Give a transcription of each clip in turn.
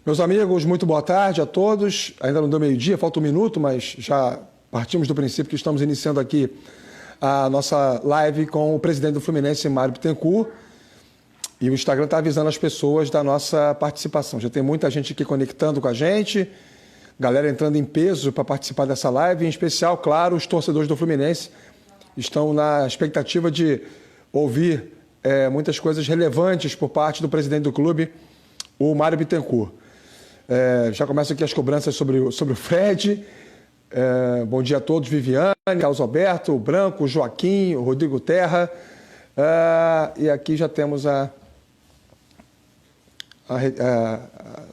Meus amigos, muito boa tarde a todos. Ainda não deu meio-dia, falta um minuto, mas já partimos do princípio que estamos iniciando aqui a nossa live com o presidente do Fluminense, Mário Bittencourt. E o Instagram está avisando as pessoas da nossa participação. Já tem muita gente aqui conectando com a gente, galera entrando em peso para participar dessa live, em especial, claro, os torcedores do Fluminense estão na expectativa de ouvir muitas coisas relevantes por parte do presidente do clube, o Mário Bittencourt. Já começam aqui as cobranças sobre o Fred. Bom dia a todos, Viviane, Carlos Alberto, o Branco, o Joaquim, o Rodrigo Terra. E aqui já temos a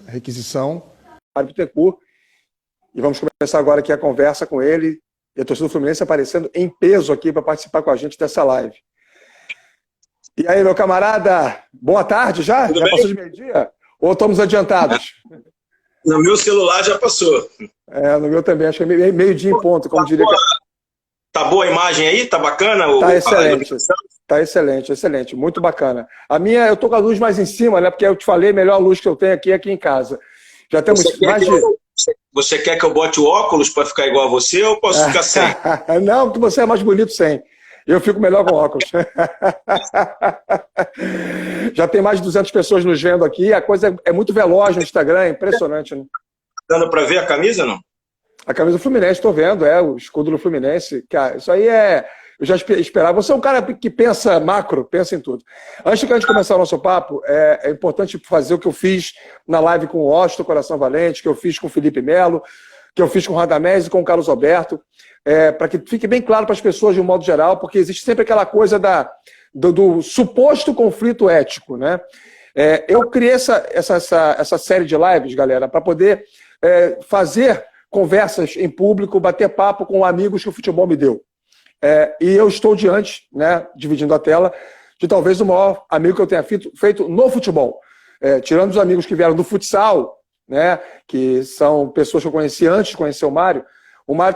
requisição. Mário Bittencourt. E vamos começar agora aqui a conversa com ele e a torcida do Fluminense aparecendo em peso aqui para participar com a gente dessa live. E aí, meu camarada, boa tarde já? Tudo já bem? Passou de meio-dia? Ou estamos adiantados? No meu celular já passou. No meu também, acho que é meio-dia em ponto, como diria. Tá boa a imagem aí? Tá bacana? Tá excelente. Tá excelente, excelente. Muito bacana. A minha, eu tô com a luz mais em cima, né? Porque eu te falei, a melhor luz que eu tenho aqui em casa. Já temos Você quer que eu bote o óculos para ficar igual a você ou posso ficar sem? Não, porque você é mais bonito sem. Eu fico melhor com óculos. Já tem mais de 200 pessoas nos vendo aqui. A coisa é muito veloz no Instagram, é impressionante, né? Dando para ver a camisa, não? A camisa do Fluminense, estou vendo, o escudo do Fluminense. Cara, isso aí eu já esperava. Você é um cara que pensa macro, pensa em tudo. Antes de começar o nosso papo, é importante fazer o que eu fiz na live com o Washington Coração Valente, que eu fiz com o Felipe Melo, que eu fiz com o Radamés e com o Carlos Alberto, para que fique bem claro para as pessoas de um modo geral, porque existe sempre aquela coisa do suposto conflito ético, né? Eu criei essa série de lives, galera, para poder fazer conversas em público, bater papo com amigos que o futebol me deu. E eu estou diante, né, dividindo a tela, de talvez o maior amigo que eu tenha feito no futebol. Tirando os amigos que vieram do futsal, né, que são pessoas que eu conheci antes de conhecer o Mário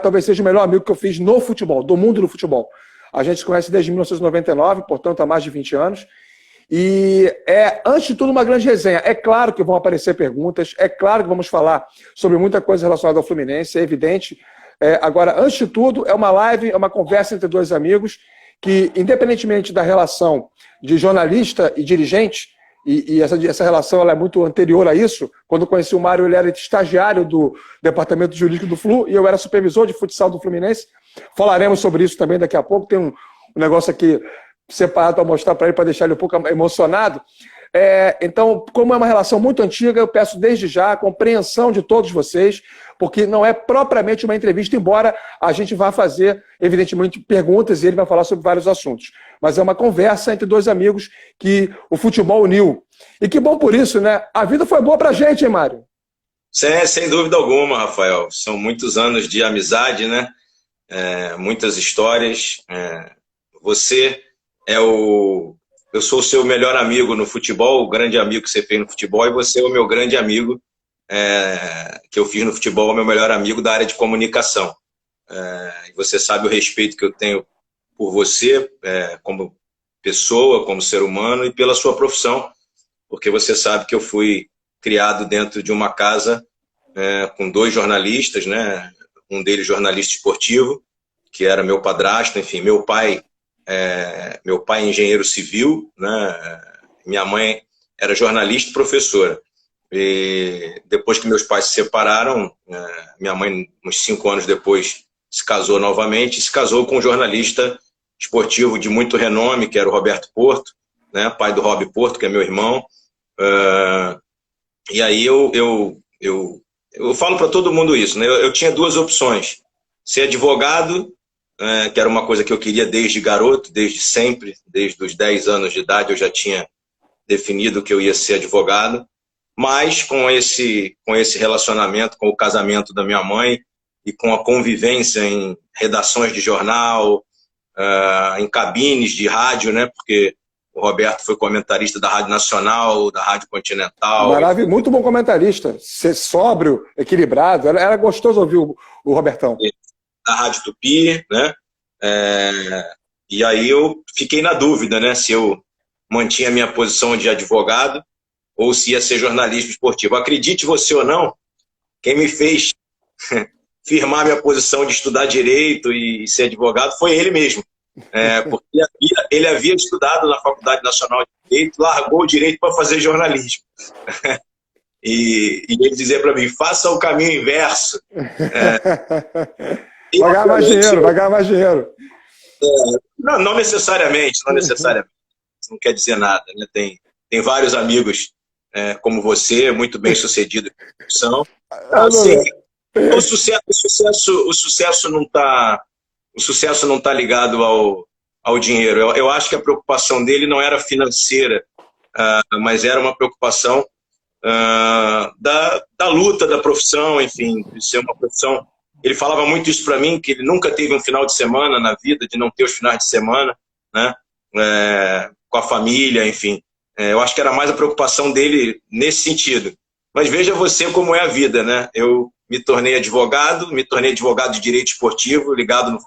talvez seja o melhor amigo que eu fiz no futebol, do mundo do futebol. A gente se conhece desde 1999, portanto há mais de 20 anos. E antes de tudo, uma grande resenha. É claro que vão aparecer perguntas, é claro que vamos falar sobre muita coisa relacionada ao Fluminense, é evidente. Agora, antes de tudo, é uma live, é uma conversa entre dois amigos que, independentemente da relação de jornalista e dirigente, e essa relação ela é muito anterior a isso. Quando eu conheci o Mário, ele era estagiário do departamento jurídico do Flu e eu era supervisor de futsal do Fluminense. Falaremos sobre isso também daqui a pouco. Tem um negócio aqui separado para mostrar para ele, para deixar ele um pouco emocionado. Então, como é uma relação muito antiga, eu peço desde já a compreensão de todos vocês, porque não é propriamente uma entrevista, embora a gente vá fazer, evidentemente, perguntas e ele vai falar sobre vários assuntos. Mas é uma conversa entre dois amigos que o futebol uniu. E que bom por isso, né? A vida foi boa pra gente, hein, Mário? Sem dúvida alguma, Rafael. São muitos anos de amizade, né? Muitas histórias. Você eu sou o seu melhor amigo no futebol, o grande amigo que você fez no futebol, e você é o meu grande amigo que eu fiz no futebol, o meu melhor amigo da área de comunicação. E você sabe o respeito que eu tenho por você, como pessoa, como ser humano, e pela sua profissão, porque você sabe que eu fui criado dentro de uma casa com dois jornalistas, né? Um deles jornalista esportivo, que era meu padrasto, enfim, meu pai é engenheiro civil, né? Minha mãe era jornalista e professora. E depois que meus pais se separaram, minha mãe, uns 5 anos depois, se casou novamente, e se casou com um jornalista esportivo de muito renome, que era o Roberto Porto, né? Pai do Rob Porto, que é meu irmão. E aí eu falo para todo mundo isso, né? Eu tinha duas opções: ser advogado, que era uma coisa que eu queria desde garoto, desde sempre, desde os 10 anos de idade eu já tinha definido que eu ia ser advogado, mas com esse relacionamento, com o casamento da minha mãe e com a convivência em redações de jornal, em cabines de rádio, né? Porque o Roberto foi comentarista da Rádio Nacional, da Rádio Continental. Maravilha, muito bom comentarista. Ser sóbrio, equilibrado. Era gostoso ouvir o Robertão. Da Rádio Tupi, né? E aí eu fiquei na dúvida, né? Se eu mantinha a minha posição de advogado ou se ia ser jornalismo esportivo. Acredite você ou não, quem me fez firmar minha posição de estudar direito e ser advogado foi ele mesmo. Porque ele havia estudado na Faculdade Nacional de Direito, largou o direito para fazer jornalismo. E ele dizia para mim, faça o caminho inverso. Vai ganhar mais dinheiro, vai ganhar mais dinheiro. Não necessariamente, não necessariamente. Não quer dizer nada, né? Tem vários amigos como você, muito bem sucedidos na profissão. Assim, o sucesso não está ligado ao dinheiro. Eu acho que a preocupação dele não era financeira, mas era uma preocupação da luta da profissão, enfim, de ser uma profissão. Ele falava muito isso para mim, que ele nunca teve um final de semana na vida, de não ter os finais de semana, né? Com a família, enfim. Eu acho que era mais a preocupação dele nesse sentido. Mas veja você como é a vida, né? Eu me tornei advogado de direito esportivo, ligado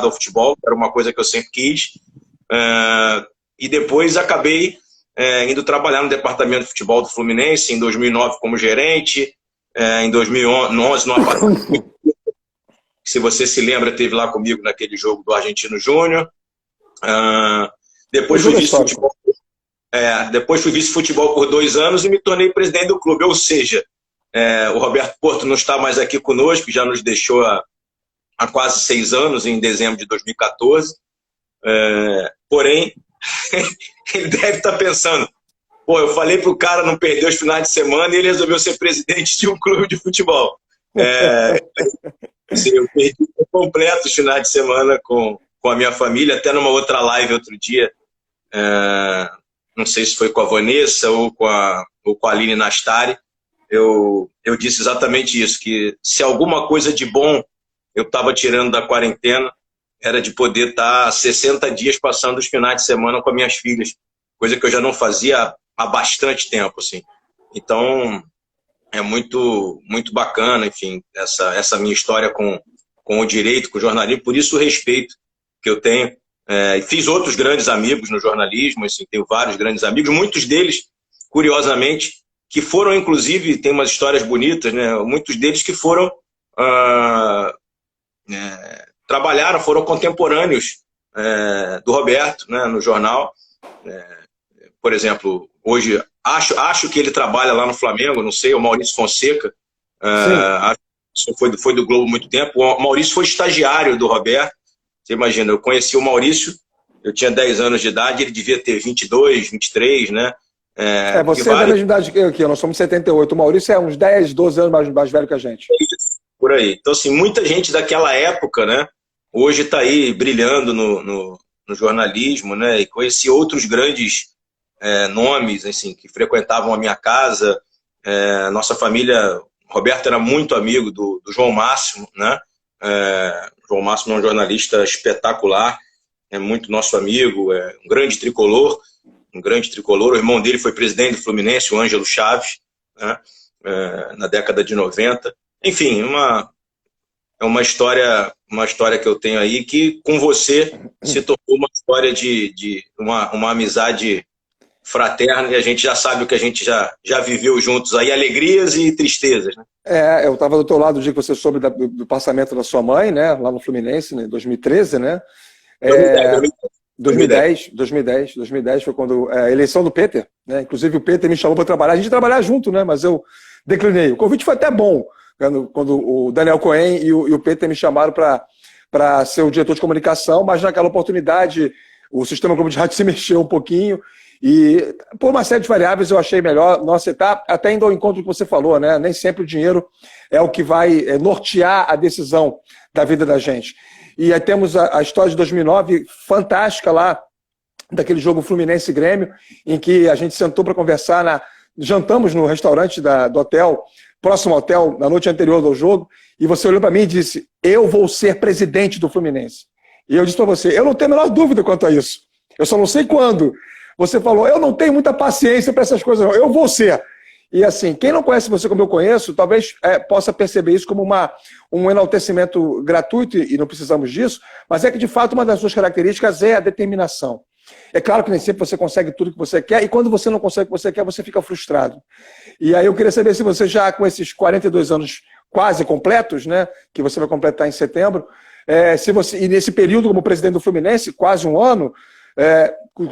ao futebol, era uma coisa que eu sempre quis. E depois acabei indo trabalhar no departamento de futebol do Fluminense, em 2009 como gerente, em 2011 no apartamento. Se você se lembra, teve lá comigo naquele jogo do Argentino Júnior. Depois fui vice-futebol. Depois fui vice-futebol por 2 anos e me tornei presidente do clube. Ou seja, o Roberto Porto não está mais aqui conosco, já nos deixou há quase 6 anos, em dezembro de 2014. Porém, ele deve estar pensando, eu falei para o cara não perder os finais de semana e ele resolveu ser presidente de um clube de futebol. Eu perdi por completo os finais de semana com a minha família, até numa outra live outro dia, não sei se foi com a Vanessa ou com a Aline Nastari, eu disse exatamente isso, que se alguma coisa de bom eu estava tirando da quarentena, era de poder estar 60 dias passando os finais de semana com as minhas filhas, coisa que eu já não fazia há bastante tempo, assim. Então, é muito, muito bacana, enfim, essa minha história com o direito, com o jornalismo, por isso o respeito que eu tenho. Fiz outros grandes amigos no jornalismo, assim, tenho vários grandes amigos, muitos deles, curiosamente, que foram, inclusive, tem umas histórias bonitas, né? Muitos deles que foram trabalharam, foram contemporâneos do Roberto, né, no jornal. Por exemplo, hoje, acho que ele trabalha lá no Flamengo, não sei, o Maurício Fonseca, foi do Globo há muito tempo. O Maurício foi estagiário do Roberto. Você imagina, eu conheci o Maurício, eu tinha 10 anos de idade, ele devia ter 22, 23, né? Você é da mesma idade que eu aqui, nós somos 78. O Maurício é uns 10, 12 anos mais velho que a gente. Por aí. Então, assim, muita gente daquela época, né, hoje está aí brilhando no jornalismo, né? E conheci outros grandes nomes, assim, que frequentavam a minha casa. Nossa família, Roberto era muito amigo do João Máximo, né? João Máximo é um jornalista espetacular, é muito nosso amigo, um grande tricolor. O irmão dele foi presidente do Fluminense, o Ângelo Chaves, né? Na década de 90. Enfim, é uma história que eu tenho aí que com você se tornou uma história de uma amizade fraterna, e a gente já sabe o que a gente já viveu juntos aí, alegrias e tristezas, né? Eu estava do teu lado o dia que você soube do passamento da sua mãe, né, lá no Fluminense, em 2013, né? 2010 foi quando a eleição do Peter, né? Inclusive o Peter me chamou para trabalhar, a gente ia trabalhar junto, né? Mas eu declinei. O convite foi até bom, quando o Daniel Cohen e o Peter me chamaram para ser o diretor de comunicação, mas naquela oportunidade o Sistema Globo de Rádio se mexeu um pouquinho e por uma série de variáveis eu achei melhor não aceitar, até indo ao encontro que você falou, né? Nem sempre o dinheiro é o que vai nortear a decisão da vida da gente. E aí temos a história de 2009, fantástica lá, daquele jogo Fluminense e Grêmio, em que a gente sentou para conversar, jantamos no restaurante do hotel, próximo ao hotel, na noite anterior ao jogo, e você olhou para mim e disse, eu vou ser presidente do Fluminense. E eu disse para você, eu não tenho a menor dúvida quanto a isso, eu só não sei quando. Você falou, eu não tenho muita paciência para essas coisas, não. Eu vou ser. E assim, quem não conhece você como eu conheço, talvez possa perceber isso como um enaltecimento gratuito, e não precisamos disso, mas é que, de fato, uma das suas características é a determinação. É claro que nem sempre você consegue tudo que você quer, e quando você não consegue o que você quer, você fica frustrado. E aí eu queria saber se você já, com esses 42 anos quase completos, né, que você vai completar em setembro, se você, e nesse período como presidente do Fluminense, quase um ano,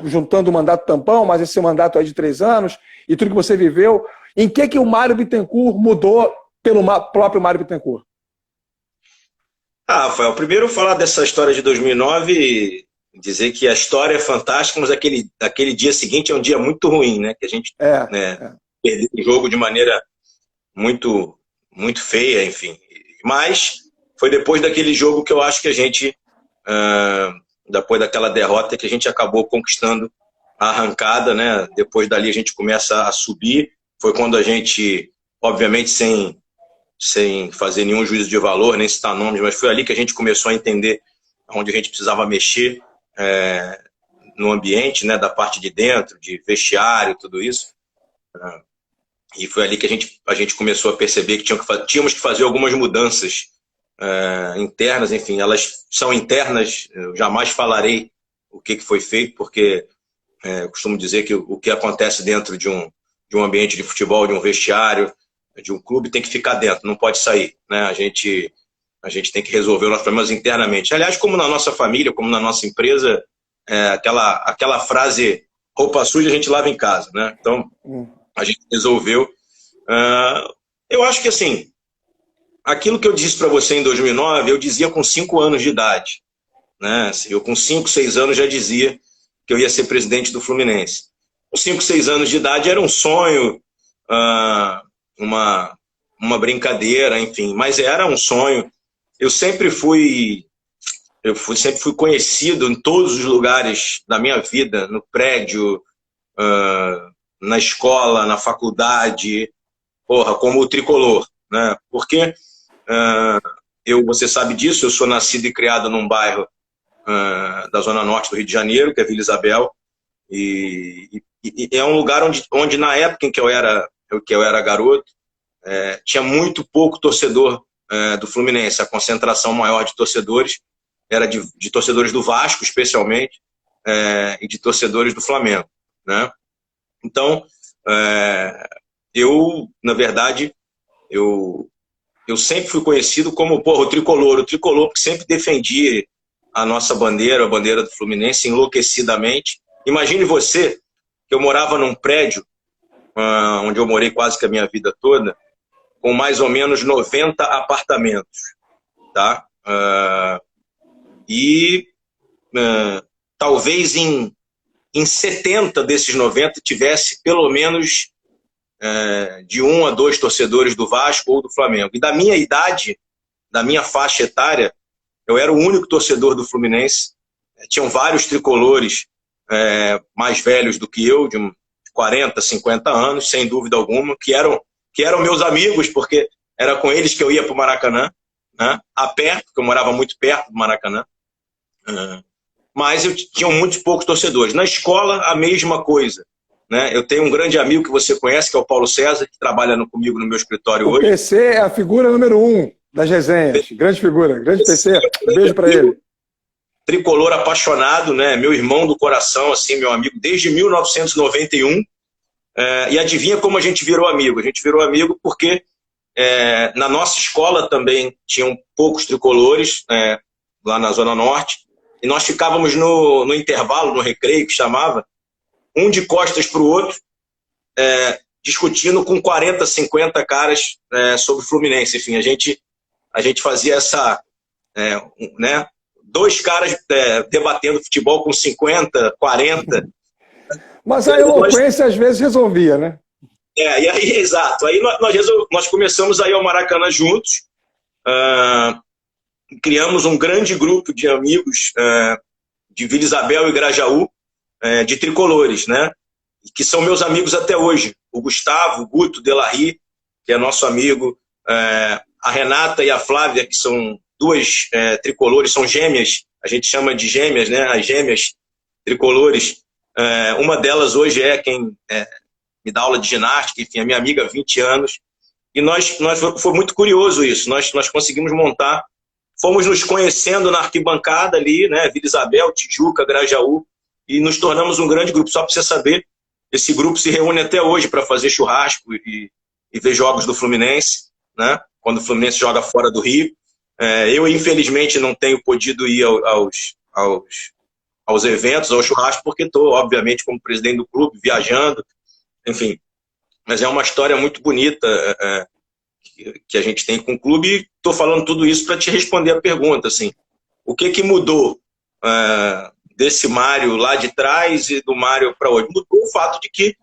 juntando o mandato tampão, mas esse mandato aí de 3 anos, e tudo que você viveu, em que o Mário Bittencourt mudou pelo próprio Mário Bittencourt? Rafael, primeiro falar dessa história de 2009 e dizer que a história é fantástica, mas aquele dia seguinte é um dia muito ruim, né? Que a gente perdeu o jogo de maneira muito, muito feia, enfim. Mas foi depois daquele jogo que eu acho que a gente, depois daquela derrota, que a gente acabou conquistando a arrancada, né? Depois dali a gente começa a subir. Foi quando a gente, obviamente, sem fazer nenhum juízo de valor, nem citar nomes, mas foi ali que a gente começou a entender onde a gente precisava mexer no ambiente, né, da parte de dentro, de vestiário, tudo isso. E foi ali que a gente começou a perceber que tínhamos que fazer algumas mudanças internas, enfim, elas são internas, eu jamais falarei o que foi feito, porque eu costumo dizer que o que acontece dentro de um ambiente de futebol, de um vestiário, de um clube, tem que ficar dentro, não pode sair, né? A gente tem que resolver os nossos problemas internamente. Aliás, como na nossa família, como na nossa empresa, aquela frase, roupa suja a gente lava em casa, né? Então, a gente resolveu. Eu acho que, assim, aquilo que eu disse para você em 2009, eu dizia com 5 anos de idade, né? Eu com 5, 6 anos já dizia que eu ia ser presidente do Fluminense. Com 5, 6 anos de idade era um sonho, uma brincadeira, enfim, mas era um sonho. Eu sempre fui conhecido em todos os lugares da minha vida, no prédio, na escola, na faculdade, como o tricolor, né? Porque você sabe disso, eu sou nascido e criado num bairro da Zona Norte do Rio de Janeiro, que é Vila Isabel, e é um lugar onde na época em que eu era garoto, tinha muito pouco torcedor do Fluminense. A concentração maior de torcedores era de torcedores do Vasco, especialmente, e de torcedores do Flamengo, né? Então, na verdade, eu sempre fui conhecido como o tricolor que sempre defendia a nossa bandeira, a bandeira do Fluminense, enlouquecidamente. Imagine você que eu morava num prédio, onde eu morei quase que a minha vida toda, com mais ou menos 90 apartamentos, tá? Talvez em 70 desses 90 tivesse pelo menos de 1 a 2 torcedores do Vasco ou do Flamengo. E da minha idade, da minha faixa etária, eu era o único torcedor do Fluminense. Tinham vários tricolores mais velhos do que eu, de 40, 50 anos, sem dúvida alguma, que eram meus amigos, porque era com eles que eu ia para o Maracanã, né? A pé, porque eu morava muito perto do Maracanã. Mas tinham muitos poucos torcedores. Na escola, a mesma coisa, né? Eu tenho um grande amigo que você conhece, que é o Paulo César, que trabalha comigo no meu escritório hoje. O PC é a figura número 1 das resenhas. Grande figura, grande PC. Um beijo para ele. Tricolor apaixonado, né? Meu irmão do coração, assim, meu amigo, desde 1991. E adivinha como a gente virou amigo? A gente virou amigo porque na nossa escola também tinham poucos tricolores, lá na Zona Norte, e nós ficávamos no intervalo, no recreio, que chamava, um de costas para o outro, discutindo com 40, 50 caras sobre o Fluminense. Enfim, a gente fazia essa... né? 2 caras debatendo futebol com 50, 40. Mas a eloquência às vezes resolvia, né? E aí, exato. Aí nós começamos a ir ao Maracanã juntos, criamos um grande grupo de amigos de Vila Isabel e Grajaú, de tricolores, né? Que são meus amigos até hoje. O Gustavo, o Guto Delarry, que é nosso amigo, a Renata e a Flávia, que são 2 tricolores, são gêmeas, a gente chama de gêmeas, né? As gêmeas tricolores. Uma delas hoje é quem me dá aula de ginástica, enfim, é minha amiga há 20 anos. E foi muito curioso isso. Nós conseguimos montar, fomos nos conhecendo na arquibancada ali, né? Vila Isabel, Tijuca, Grajaú, e nos tornamos um grande grupo. Só para você saber, esse grupo se reúne até hoje para fazer churrasco e ver jogos do Fluminense, né? Quando o Fluminense joga fora do Rio. Eu, infelizmente, não tenho podido ir aos eventos, ao churrasco, porque estou, obviamente, como presidente do clube, viajando, enfim. Mas é uma história muito bonita que a gente tem com o clube, e estou falando tudo isso para te responder a pergunta, assim, o que mudou desse Mário lá de trás e do Mário para hoje? Mudou o fato de que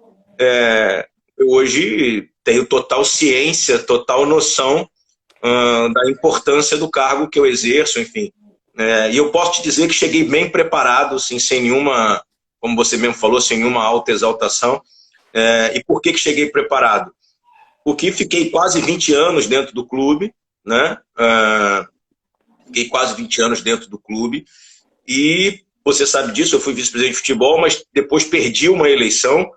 eu hoje tenho total ciência, total noção da importância do cargo que eu exerço, enfim. E eu posso te dizer que cheguei bem preparado, assim, sem nenhuma, como você mesmo falou, sem nenhuma alta exaltação. E por que cheguei preparado? Porque fiquei quase 20 anos dentro do clube, né? Fiquei quase 20 anos dentro do clube, e você sabe disso, eu fui vice-presidente de futebol, mas depois perdi uma eleição,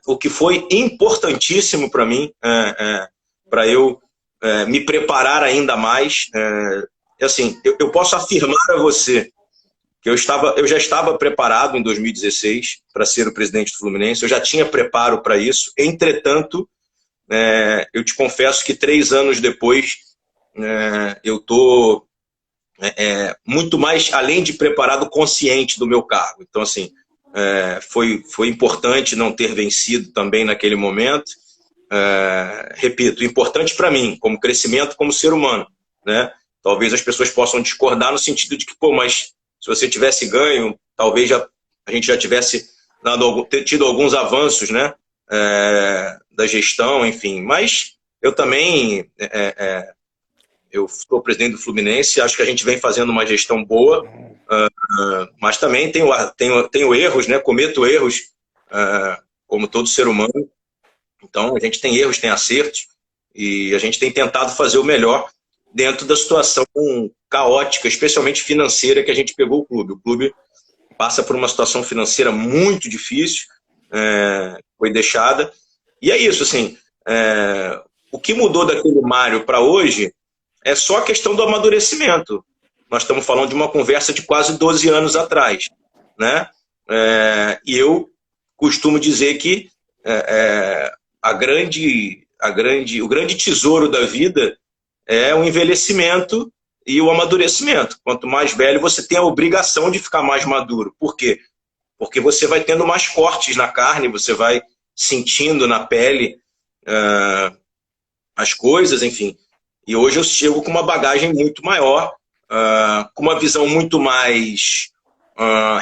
o que foi importantíssimo para mim, para eu me preparar ainda mais. Assim, eu posso afirmar a você que eu já estava preparado em 2016 para ser o presidente do Fluminense, eu já tinha preparo para isso. Entretanto, eu te confesso que 3 anos depois eu estou muito mais, além de preparado, consciente do meu cargo. Então, assim, foi importante não ter vencido também naquele momento. Repito, importante para mim, como crescimento, como ser humano, né? Talvez as pessoas possam discordar no sentido de que, pô, mas se você tivesse ganho, talvez a gente já tivesse tido alguns avanços, né? Da gestão, enfim. Mas eu também, eu sou presidente do Fluminense, acho que a gente vem fazendo uma gestão boa, mas também tenho erros, né? Cometo erros, como todo ser humano. Então, a gente tem erros, tem acertos, e a gente tem tentado fazer o melhor dentro da situação caótica, especialmente financeira, que a gente pegou o clube. O clube passa por uma situação financeira muito difícil, foi deixada. E é isso, assim, o que mudou daquele Mário para hoje é só a questão do amadurecimento. Nós estamos falando de uma conversa de quase 12 anos atrás, né? E eu costumo dizer que o grande tesouro da vida é o envelhecimento e o amadurecimento. Quanto mais velho, você tem a obrigação de ficar mais maduro. Por quê? Porque você vai tendo mais cortes na carne, você vai sentindo na pele as coisas, enfim. E hoje eu chego com uma bagagem muito maior, com uma visão muito mais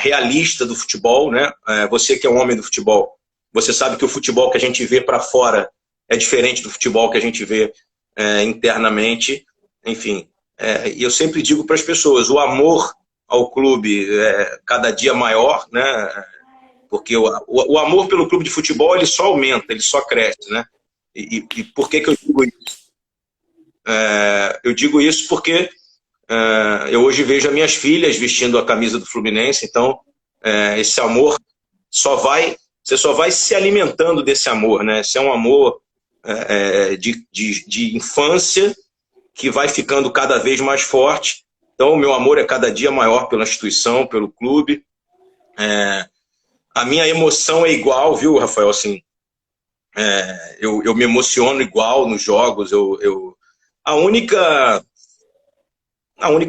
realista do futebol, né? Você que é um homem do futebol, você sabe que o futebol que a gente vê para fora é diferente do futebol que a gente vê internamente, enfim. E eu sempre digo para as pessoas, o amor ao clube é cada dia maior, né? Porque o amor pelo clube de futebol ele só aumenta, ele só cresce, né? E por que eu digo isso? Eu digo isso porque eu hoje vejo as minhas filhas vestindo a camisa do Fluminense, então esse amor você só vai se alimentando desse amor, né? Esse é um amor de infância que vai ficando cada vez mais forte. Então o meu amor é cada dia maior pela instituição, pelo clube. A minha emoção é igual, viu, Rafael? Assim, eu me emociono igual nos jogos. A única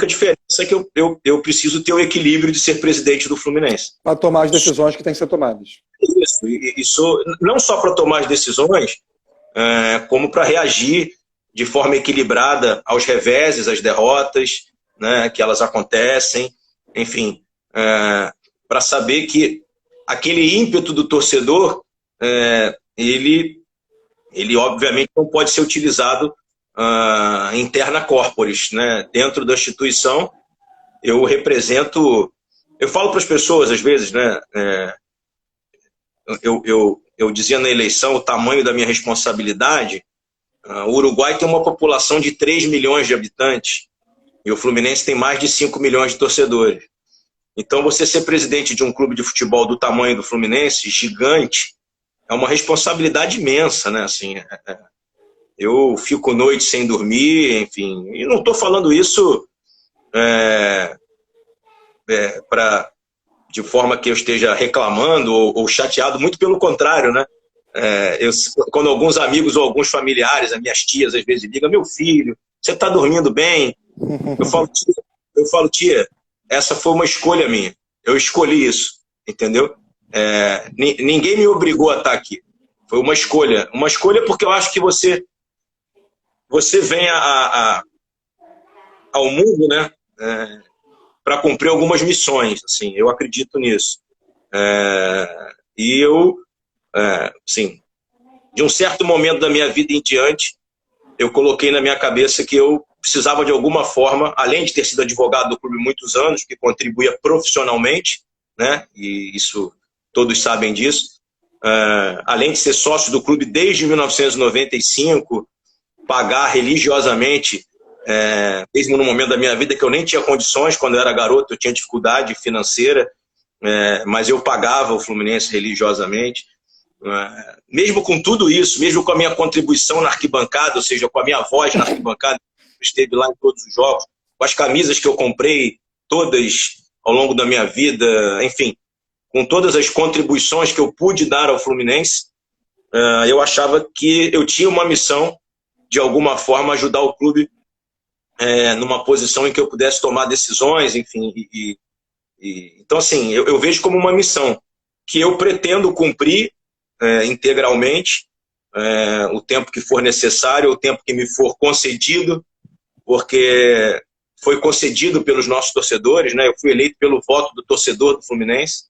diferença é que eu preciso ter o equilíbrio de ser presidente do Fluminense. Para tomar as decisões que têm que ser tomadas. Isso não só para tomar as decisões, como para reagir de forma equilibrada aos reveses, às derrotas, né, que elas acontecem. Enfim, para saber que aquele ímpeto do torcedor, ele obviamente não pode ser utilizado interna corporis, né? Dentro da instituição, eu falo para as pessoas às vezes, né? Eu dizia na eleição o tamanho da minha responsabilidade. O Uruguai tem uma população de 3 milhões de habitantes e o Fluminense tem mais de 5 milhões de torcedores. Então, você ser presidente de um clube de futebol do tamanho do Fluminense, gigante, é uma responsabilidade imensa, né? Assim, eu fico noite sem dormir, enfim, e não estou falando isso de forma que eu esteja reclamando ou chateado, muito pelo contrário, né? Quando alguns amigos ou alguns familiares, as minhas tias às vezes ligam, meu filho, você está dormindo bem? Eu falo, tia, essa foi uma escolha minha. Eu escolhi isso, entendeu? Ninguém me obrigou a estar aqui. Foi uma escolha. Uma escolha porque eu acho que você vem ao mundo, né? Para cumprir algumas missões. Assim, eu acredito nisso. E eu, sim, de um certo momento da minha vida em diante, eu coloquei na minha cabeça que eu precisava de alguma forma, além de ter sido advogado do clube muitos anos, que contribuía profissionalmente, né? E isso todos sabem disso, além de ser sócio do clube desde 1995, pagar religiosamente, mesmo no momento da minha vida que eu nem tinha condições, quando eu era garoto eu tinha dificuldade financeira, mas eu pagava o Fluminense religiosamente. Mesmo com tudo isso, mesmo com a minha contribuição na arquibancada, ou seja, com a minha voz na arquibancada, esteve lá em todos os jogos, com as camisas que eu comprei, todas ao longo da minha vida, enfim, com todas as contribuições que eu pude dar ao Fluminense, eu achava que eu tinha uma missão, de alguma forma, ajudar o clube numa posição em que eu pudesse tomar decisões, enfim. Então, assim, eu vejo como uma missão que eu pretendo cumprir integralmente, o tempo que for necessário, o tempo que me for concedido, porque foi concedido pelos nossos torcedores, né? Eu fui eleito pelo voto do torcedor do Fluminense.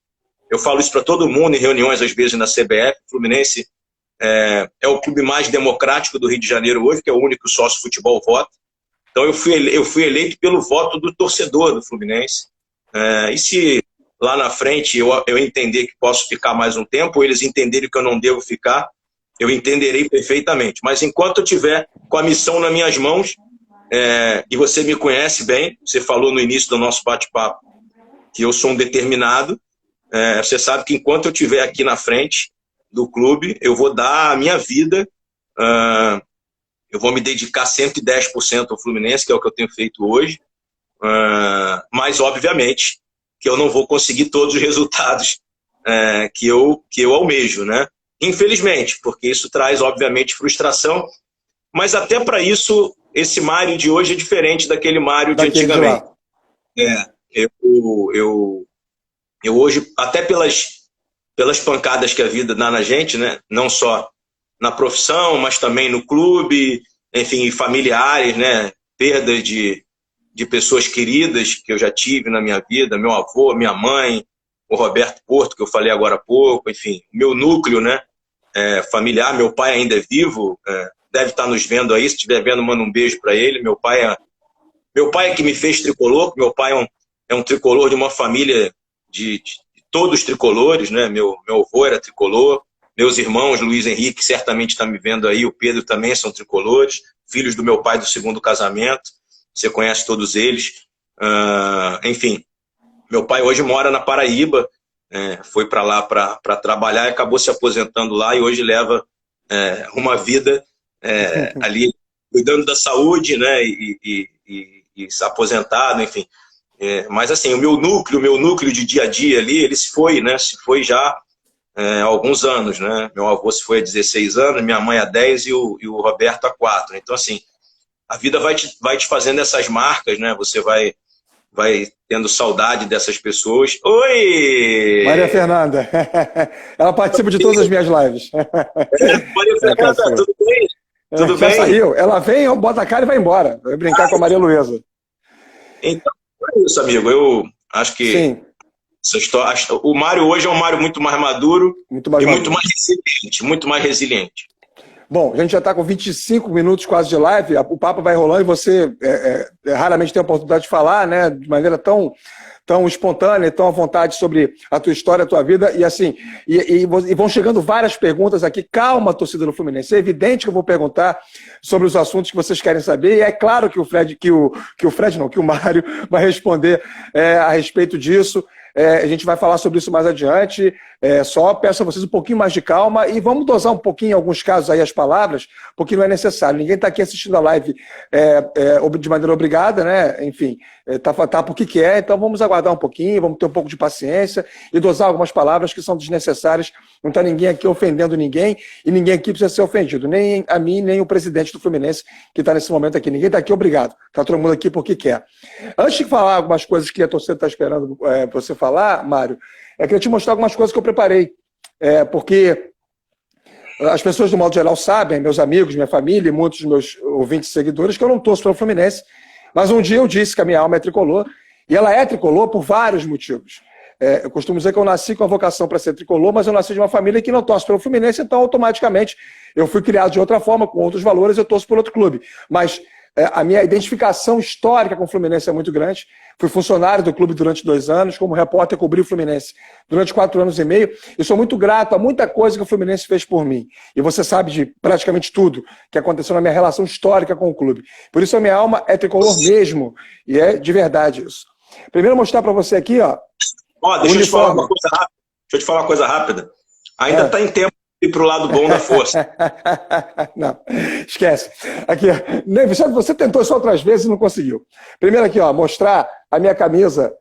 Eu falo isso para todo mundo em reuniões, às vezes, na CBF. O Fluminense é o clube mais democrático do Rio de Janeiro hoje, que é o único sócio futebol vota. Então, eu fui eleito pelo voto do torcedor do Fluminense. E se lá na frente eu entender que posso ficar mais um tempo, ou eles entenderem que eu não devo ficar, eu entenderei perfeitamente. Mas enquanto eu estiver com a missão nas minhas mãos, e você me conhece bem, você falou no início do nosso bate-papo que eu sou um determinado, você sabe que enquanto eu estiver aqui na frente do clube, eu vou dar a minha vida, eu vou me dedicar 110% ao Fluminense, que é o que eu tenho feito hoje, mas obviamente que eu não vou conseguir todos os resultados que eu almejo, né? Infelizmente, porque isso traz obviamente frustração, mas até para isso esse Mário de hoje é diferente daquele Mário de antigamente. Eu hoje, até pelas pancadas que a vida dá na gente, né? Não só na profissão, mas também no clube, enfim, familiares, né? Perdas de pessoas queridas que eu já tive na minha vida, meu avô, minha mãe, o Roberto Porto, que eu falei agora há pouco, enfim, meu núcleo, né? Familiar, meu pai ainda é vivo, deve estar nos vendo aí, se estiver vendo, manda um beijo para ele. Meu pai é que me fez tricolor, meu pai é um tricolor de uma família de todos tricolores, né? Meu avô era tricolor, meus irmãos, Luiz Henrique, certamente está me vendo aí, o Pedro também são tricolores, filhos do meu pai do segundo casamento, você conhece todos eles. Enfim, meu pai hoje mora na Paraíba, foi para lá para trabalhar e acabou se aposentando lá e hoje leva uma vida ali cuidando da saúde, né, e se aposentado, enfim. Mas assim, o meu núcleo de dia a dia ali, ele se foi já há alguns anos, né? Meu avô se foi há 16 anos, minha mãe há 10 e o Roberto há 4. Então assim, a vida vai te fazendo essas marcas, né? Você vai tendo saudade dessas pessoas. Oi! Maria Fernanda. Ela participa de todas as minhas lives. Maria Fernanda, tudo bem? Tudo já bem? Saiu. Ela vem, bota a cara e vai embora. Vai brincar com a Maria Luísa. Então, é isso, amigo. Eu acho que Sim. essa história, o Mário hoje é um Mário muito mais maduro muito mais resiliente. Muito mais resiliente. Bom, a gente já está com 25 minutos quase de live, o papo vai rolando e você raramente tem a oportunidade de falar, né, de maneira tão espontânea, tão à vontade sobre a tua história, a tua vida, e assim, e vão chegando várias perguntas aqui. Calma, torcida do Fluminense, é evidente que eu vou perguntar sobre os assuntos que vocês querem saber, e é claro que o Mário vai responder a respeito disso. A gente vai falar sobre isso mais adiante. Só peço a vocês um pouquinho mais de calma e vamos dosar um pouquinho, em alguns casos, aí as palavras, porque não é necessário. Ninguém está aqui assistindo a live de maneira obrigada, né? Enfim, tá porque quer, então vamos aguardar um pouquinho, vamos ter um pouco de paciência e dosar algumas palavras que são desnecessárias. Não está ninguém aqui ofendendo ninguém e ninguém aqui precisa ser ofendido, nem a mim, nem o presidente do Fluminense que está nesse momento aqui. Ninguém está aqui obrigado, está todo mundo aqui porque quer. Antes de falar algumas coisas que a torcida está esperando você falar, Mário, queria te mostrar algumas coisas que eu preparei, porque as pessoas, do modo geral, sabem, meus amigos, minha família e muitos dos meus ouvintes e seguidores, que eu não torço pelo Fluminense, mas um dia eu disse que a minha alma é tricolor, e ela é tricolor por vários motivos. Eu costumo dizer que eu nasci com a vocação para ser tricolor, mas eu nasci de uma família que não torce pelo Fluminense, então automaticamente eu fui criado de outra forma, com outros valores, eu torço por outro clube. Mas a minha identificação histórica com o Fluminense é muito grande. Fui funcionário do clube durante 2 anos, como repórter cobri o Fluminense durante 4 anos e meio, e sou muito grato a muita coisa que o Fluminense fez por mim. E você sabe de praticamente tudo que aconteceu na minha relação histórica com o clube. Por isso a minha alma é tricolor mesmo, e é de verdade isso. Primeiro mostrar para você aqui, ó. Deixa eu te falar uma coisa rápida. Deixa eu te falar uma coisa rápida. Ainda está em tempo de ir para o lado bom da força. Não, esquece. Aqui, você tentou isso outras vezes e não conseguiu. Primeiro aqui, ó, mostrar a minha camisa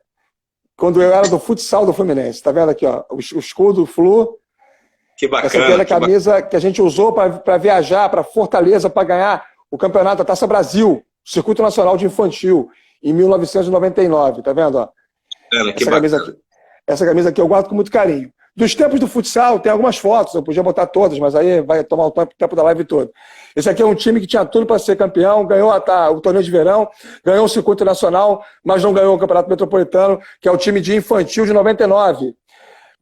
quando eu era do futsal do Fluminense. Tá vendo aqui, ó, o escudo, o Flu. Que bacana. Essa aqui era a camisa que a gente usou para viajar para Fortaleza para ganhar o campeonato da Taça Brasil, o Circuito Nacional de Infantil, em 1999. Tá vendo, ó? Essa camisa aqui eu guardo com muito carinho. Dos tempos do futsal, tem algumas fotos, eu podia botar todas, mas aí vai tomar o tempo da live todo. Esse aqui é um time que tinha tudo para ser campeão, ganhou o torneio de verão, ganhou o circuito nacional, mas não ganhou o Campeonato Metropolitano, que é o time de infantil de 99.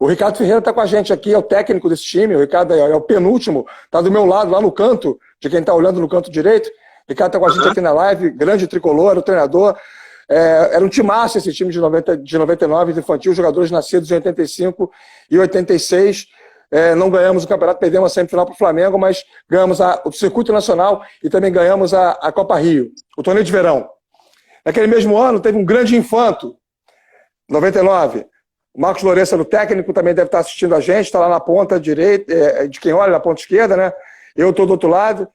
O Ricardo Ferreira está com a gente aqui, é o técnico desse time, o Ricardo é o penúltimo, está do meu lado, lá no canto, de quem está olhando no canto direito. O Ricardo está com a gente aqui na live, grande tricolor, era o treinador. Era um timaço esse time de 99 de infantil, jogadores nascidos em 85 e 86. Não ganhamos o campeonato, perdemos a semifinal para o Flamengo, mas ganhamos o circuito nacional e também ganhamos a Copa Rio, o torneio de verão. Naquele mesmo ano teve um grande infanto, 99. O Marcos Lourenço era o técnico, também deve estar assistindo a gente, está lá na ponta direita, de quem olha, na ponta esquerda, né? Eu estou do outro lado.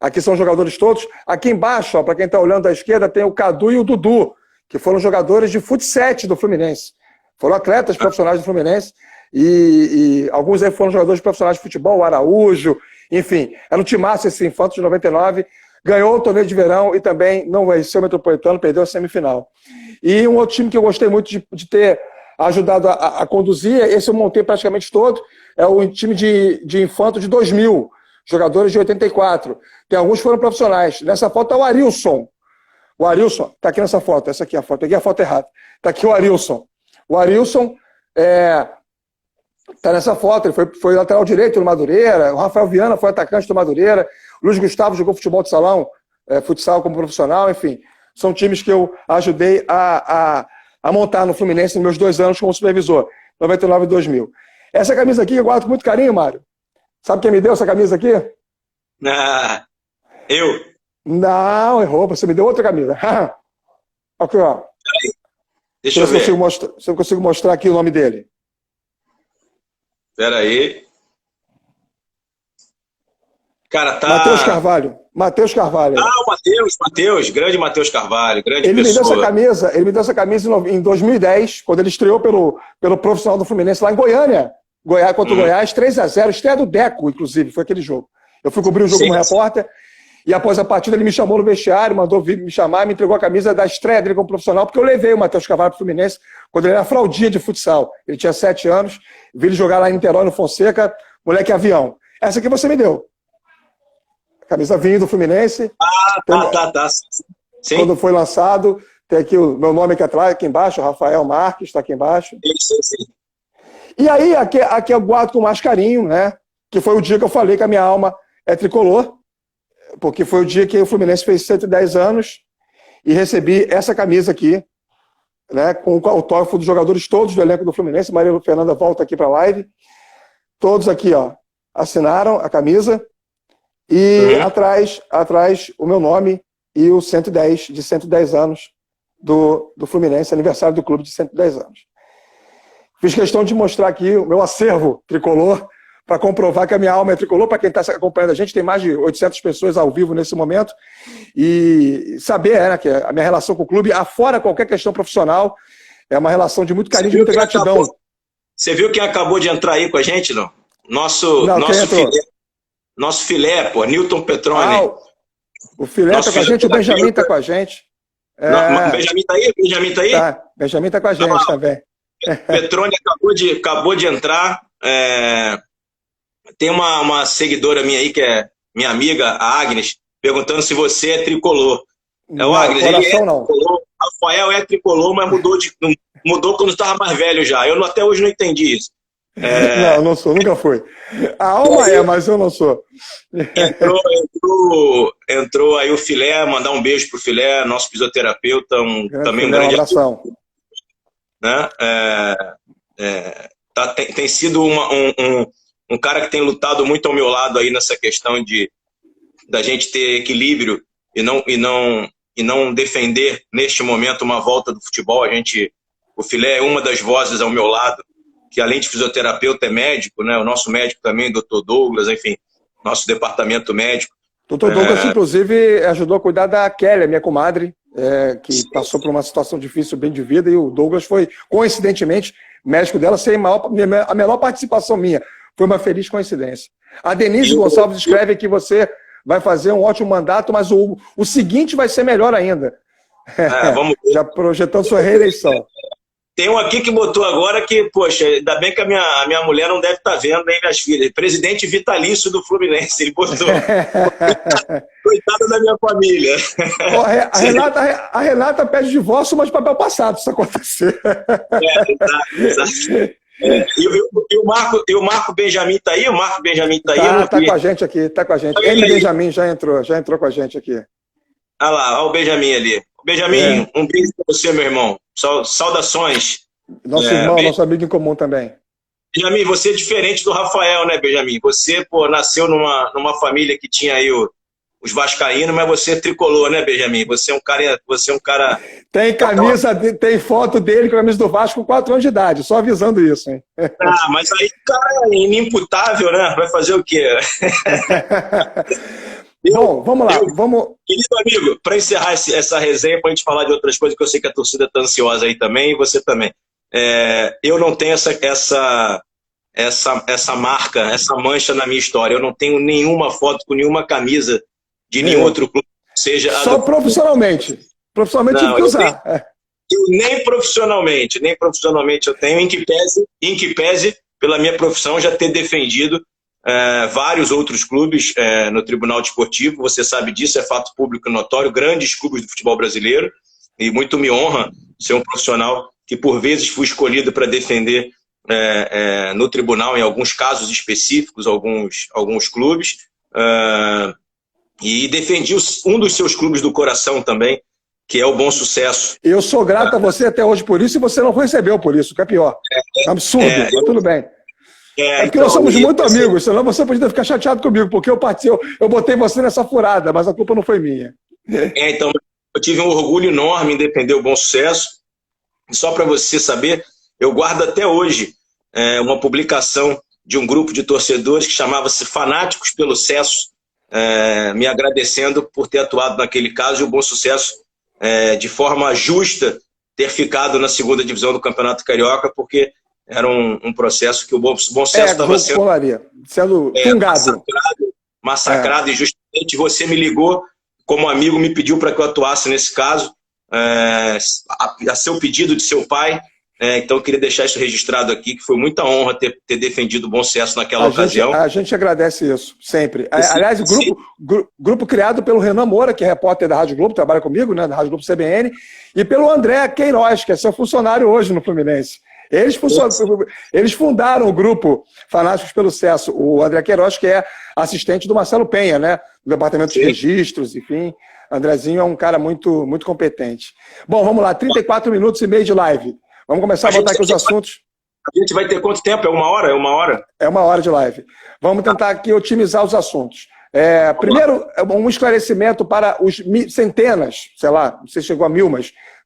Aqui são os jogadores todos. Aqui embaixo, para quem está olhando à esquerda, tem o Cadu e o Dudu, que foram jogadores de futsal do Fluminense. Foram atletas profissionais do Fluminense e alguns aí foram jogadores profissionais de futebol, o Araújo, enfim. Era um timaço esse infanto de 99. Ganhou o torneio de verão e também não venceu o Metropolitano, perdeu a semifinal. E um outro time que eu gostei muito de ter ajudado a conduzir, esse eu montei praticamente todo, é o time de infanto de 2000. Jogadores de 84. Tem alguns que foram profissionais. Nessa foto está o Arilson. O Arilson está aqui nessa foto. Essa aqui é a foto. Peguei a foto errada. Está aqui o Arilson. O Arilson está nessa foto. Ele foi lateral direito do Madureira. O Rafael Viana foi atacante do Madureira. O Luiz Gustavo jogou futebol de salão, futsal como profissional. Enfim, são times que eu ajudei a montar no Fluminense nos meus 2 anos como supervisor. 99 e 2000. Essa camisa aqui eu guardo com muito carinho, Mário. Sabe quem me deu essa camisa aqui? Eu. Não, errou. Você me deu outra camisa. Aqui, ó. Deixa eu ver. Se eu consigo mostrar aqui o nome dele. Espera aí. Cara, tá... Matheus Carvalho. O Matheus. Grande Matheus Carvalho. Grande ele pessoa. Ele me deu essa camisa em 2010, quando ele estreou pelo profissional do Fluminense lá em Goiânia. Contra o Goiás, 3-0, estreia do Deco, inclusive, foi aquele jogo. Eu fui cobrir o jogo como repórter, e após a partida ele me chamou no vestiário, mandou vir me chamar e me entregou a camisa da estreia dele como profissional, porque eu levei o Matheus Carvalho para o Fluminense quando ele era fraldinha de futsal. Ele tinha 7 anos, vi ele jogar lá em Niterói, no Fonseca, moleque avião. Essa aqui você me deu. A camisa vinha do Fluminense. Tá. Sim. Quando foi lançado, tem aqui o meu nome aqui atrás, aqui embaixo, Rafael Marques, está aqui embaixo. Sim. E aí, aqui eu guardo com mais carinho, né? Que foi o dia que eu falei que a minha alma é tricolor, porque foi o dia que o Fluminense fez 110 anos e recebi essa camisa aqui, né? Com o autógrafo dos jogadores todos do elenco do Fluminense. Maria Fernanda volta aqui para a live. Todos aqui, ó, assinaram a camisa. E atrás o meu nome e o 110, de 110 anos do Fluminense, aniversário do clube de 110 anos. Fiz questão de mostrar aqui o meu acervo tricolor, para comprovar que a minha alma é tricolor. Para quem está acompanhando a gente, tem mais de 800 pessoas ao vivo nesse momento. E saber, né, que a minha relação com o clube, afora qualquer questão profissional, é uma relação de muito carinho, de muita gratidão. Você viu quem acabou de entrar aí com a gente, não? Nosso filé, pô, Newton Petroni. O filé está com a gente, o Benjamin está com a gente. O Benjamin está aí? Benjamin tá aí? Tá, Benjamin está com a gente também. Petroni acabou de entrar. Tem uma seguidora minha aí, que é minha amiga, a Agnes, perguntando se você é tricolor. Não, Agnes, coração, ele é não. Tricolor. Rafael é tricolor, mas mudou quando estava mais velho já. Até hoje não entendi isso. Não, não sou, nunca fui. A alma mas eu não sou. Entrou aí o Filé, mandar um beijo pro Filé, nosso fisioterapeuta, também um grande abração. Né? Tem sido um cara que tem lutado muito ao meu lado aí nessa questão da gente ter equilíbrio e não defender neste momento uma volta do futebol. O Filé é uma das vozes ao meu lado, que além de fisioterapeuta é médico, né? O nosso médico também, Dr. Douglas, enfim, nosso departamento médico. Dr. Douglas, inclusive, ajudou a cuidar da Kelly, minha comadre, que passou por uma situação difícil, bem de vida, e o Douglas foi, coincidentemente, médico dela, sem a menor participação minha. Foi uma feliz coincidência. A Denise Gonçalves escreve que você vai fazer um ótimo mandato, mas o seguinte vai ser melhor ainda. Vamos ver. Já projetando sua reeleição. Tem um aqui que botou agora que, poxa, ainda bem que a minha mulher não deve estar vendo, nem minhas filhas. Presidente vitalício do Fluminense, ele botou. Coitada da minha família. A Renata pede divórcio, mas papel passado, se acontecer. Exato. E o Marco Benjamin tá aí? O Marco Benjamin tá aí? Tá com a gente aqui, tá com a gente. Ele Benjamin já entrou com a gente aqui. Olha lá, olha o Benjamin ali. Benjamin, um beijo pra você, meu irmão. Saudações. Nosso irmão, nosso amigo em comum também. Benjamin, você é diferente do Rafael, né, Benjamin? Você, nasceu numa família que tinha aí os vascaínos, mas você é tricolor, né, Benjamin? Você é um cara... Tem camisa, tem foto dele com a camisa do Vasco com 4 anos de idade, só avisando isso, hein? Mas aí o cara é inimputável, né? Vai fazer o quê? Bom, vamos lá. Querido amigo, para encerrar essa resenha, para a gente falar de outras coisas, que eu sei que a torcida está ansiosa aí também, e você também. Eu não tenho essa marca, essa mancha na minha história. Eu não tenho nenhuma foto com nenhuma camisa de nenhum outro clube. Seja só profissionalmente. Profissionalmente tem que usar. Nem profissionalmente eu tenho, em que pese pela minha profissão já ter defendido vários outros clubes no Tribunal Desportivo. Você sabe disso, é fato público e notório, grandes clubes do futebol brasileiro, e muito me honra ser um profissional que por vezes fui escolhido para defender no tribunal, em alguns casos específicos, alguns clubes, e defendi um dos seus clubes do coração também, que é o Bom Sucesso. Eu sou grato a você até hoje por isso, e você não recebeu por isso, que é pior. É absurdo, mas tudo bem. Porque então, nós somos muito amigos, senão você podia ficar chateado comigo, porque eu botei você nessa furada, mas a culpa não foi minha. Então, eu tive um orgulho enorme em defender o Bom Sucesso. E só para você saber, eu guardo até hoje uma publicação de um grupo de torcedores que chamava-se Fanáticos pelo Sucesso, me agradecendo por ter atuado naquele caso, e o Bom Sucesso, de forma justa, ter ficado na 2ª divisão do Campeonato Carioca, porque era um processo que o Bom Sucesso estava sendo tungado. Massacrado injustamente. Você me ligou como amigo, me pediu para que eu atuasse nesse caso, a seu pedido de seu pai. Então eu queria deixar isso registrado aqui, que foi muita honra ter defendido o Bom Sucesso naquela ocasião. A gente agradece isso, sempre. Aliás, grupo criado pelo Renan Moura, que é repórter da Rádio Globo, trabalha comigo, né, da Rádio Globo CBN, e pelo André Queiroz, que é seu funcionário hoje no Fluminense. Eles fundaram o grupo Fanáticos pelo Sucesso. O André Queiroz, que é assistente do Marcelo Penha, né, do Departamento de Registros, enfim. Andrezinho é um cara muito, muito competente. Bom, vamos lá, 34 minutos e meio de live. Vamos começar a botar aqui os assuntos. A gente vai ter quanto tempo? É 1 hora? É 1 hora? É 1 hora de live. Vamos tentar aqui otimizar os assuntos. Primeiro, um esclarecimento para os centenas, sei lá, não sei se chegou a 1000,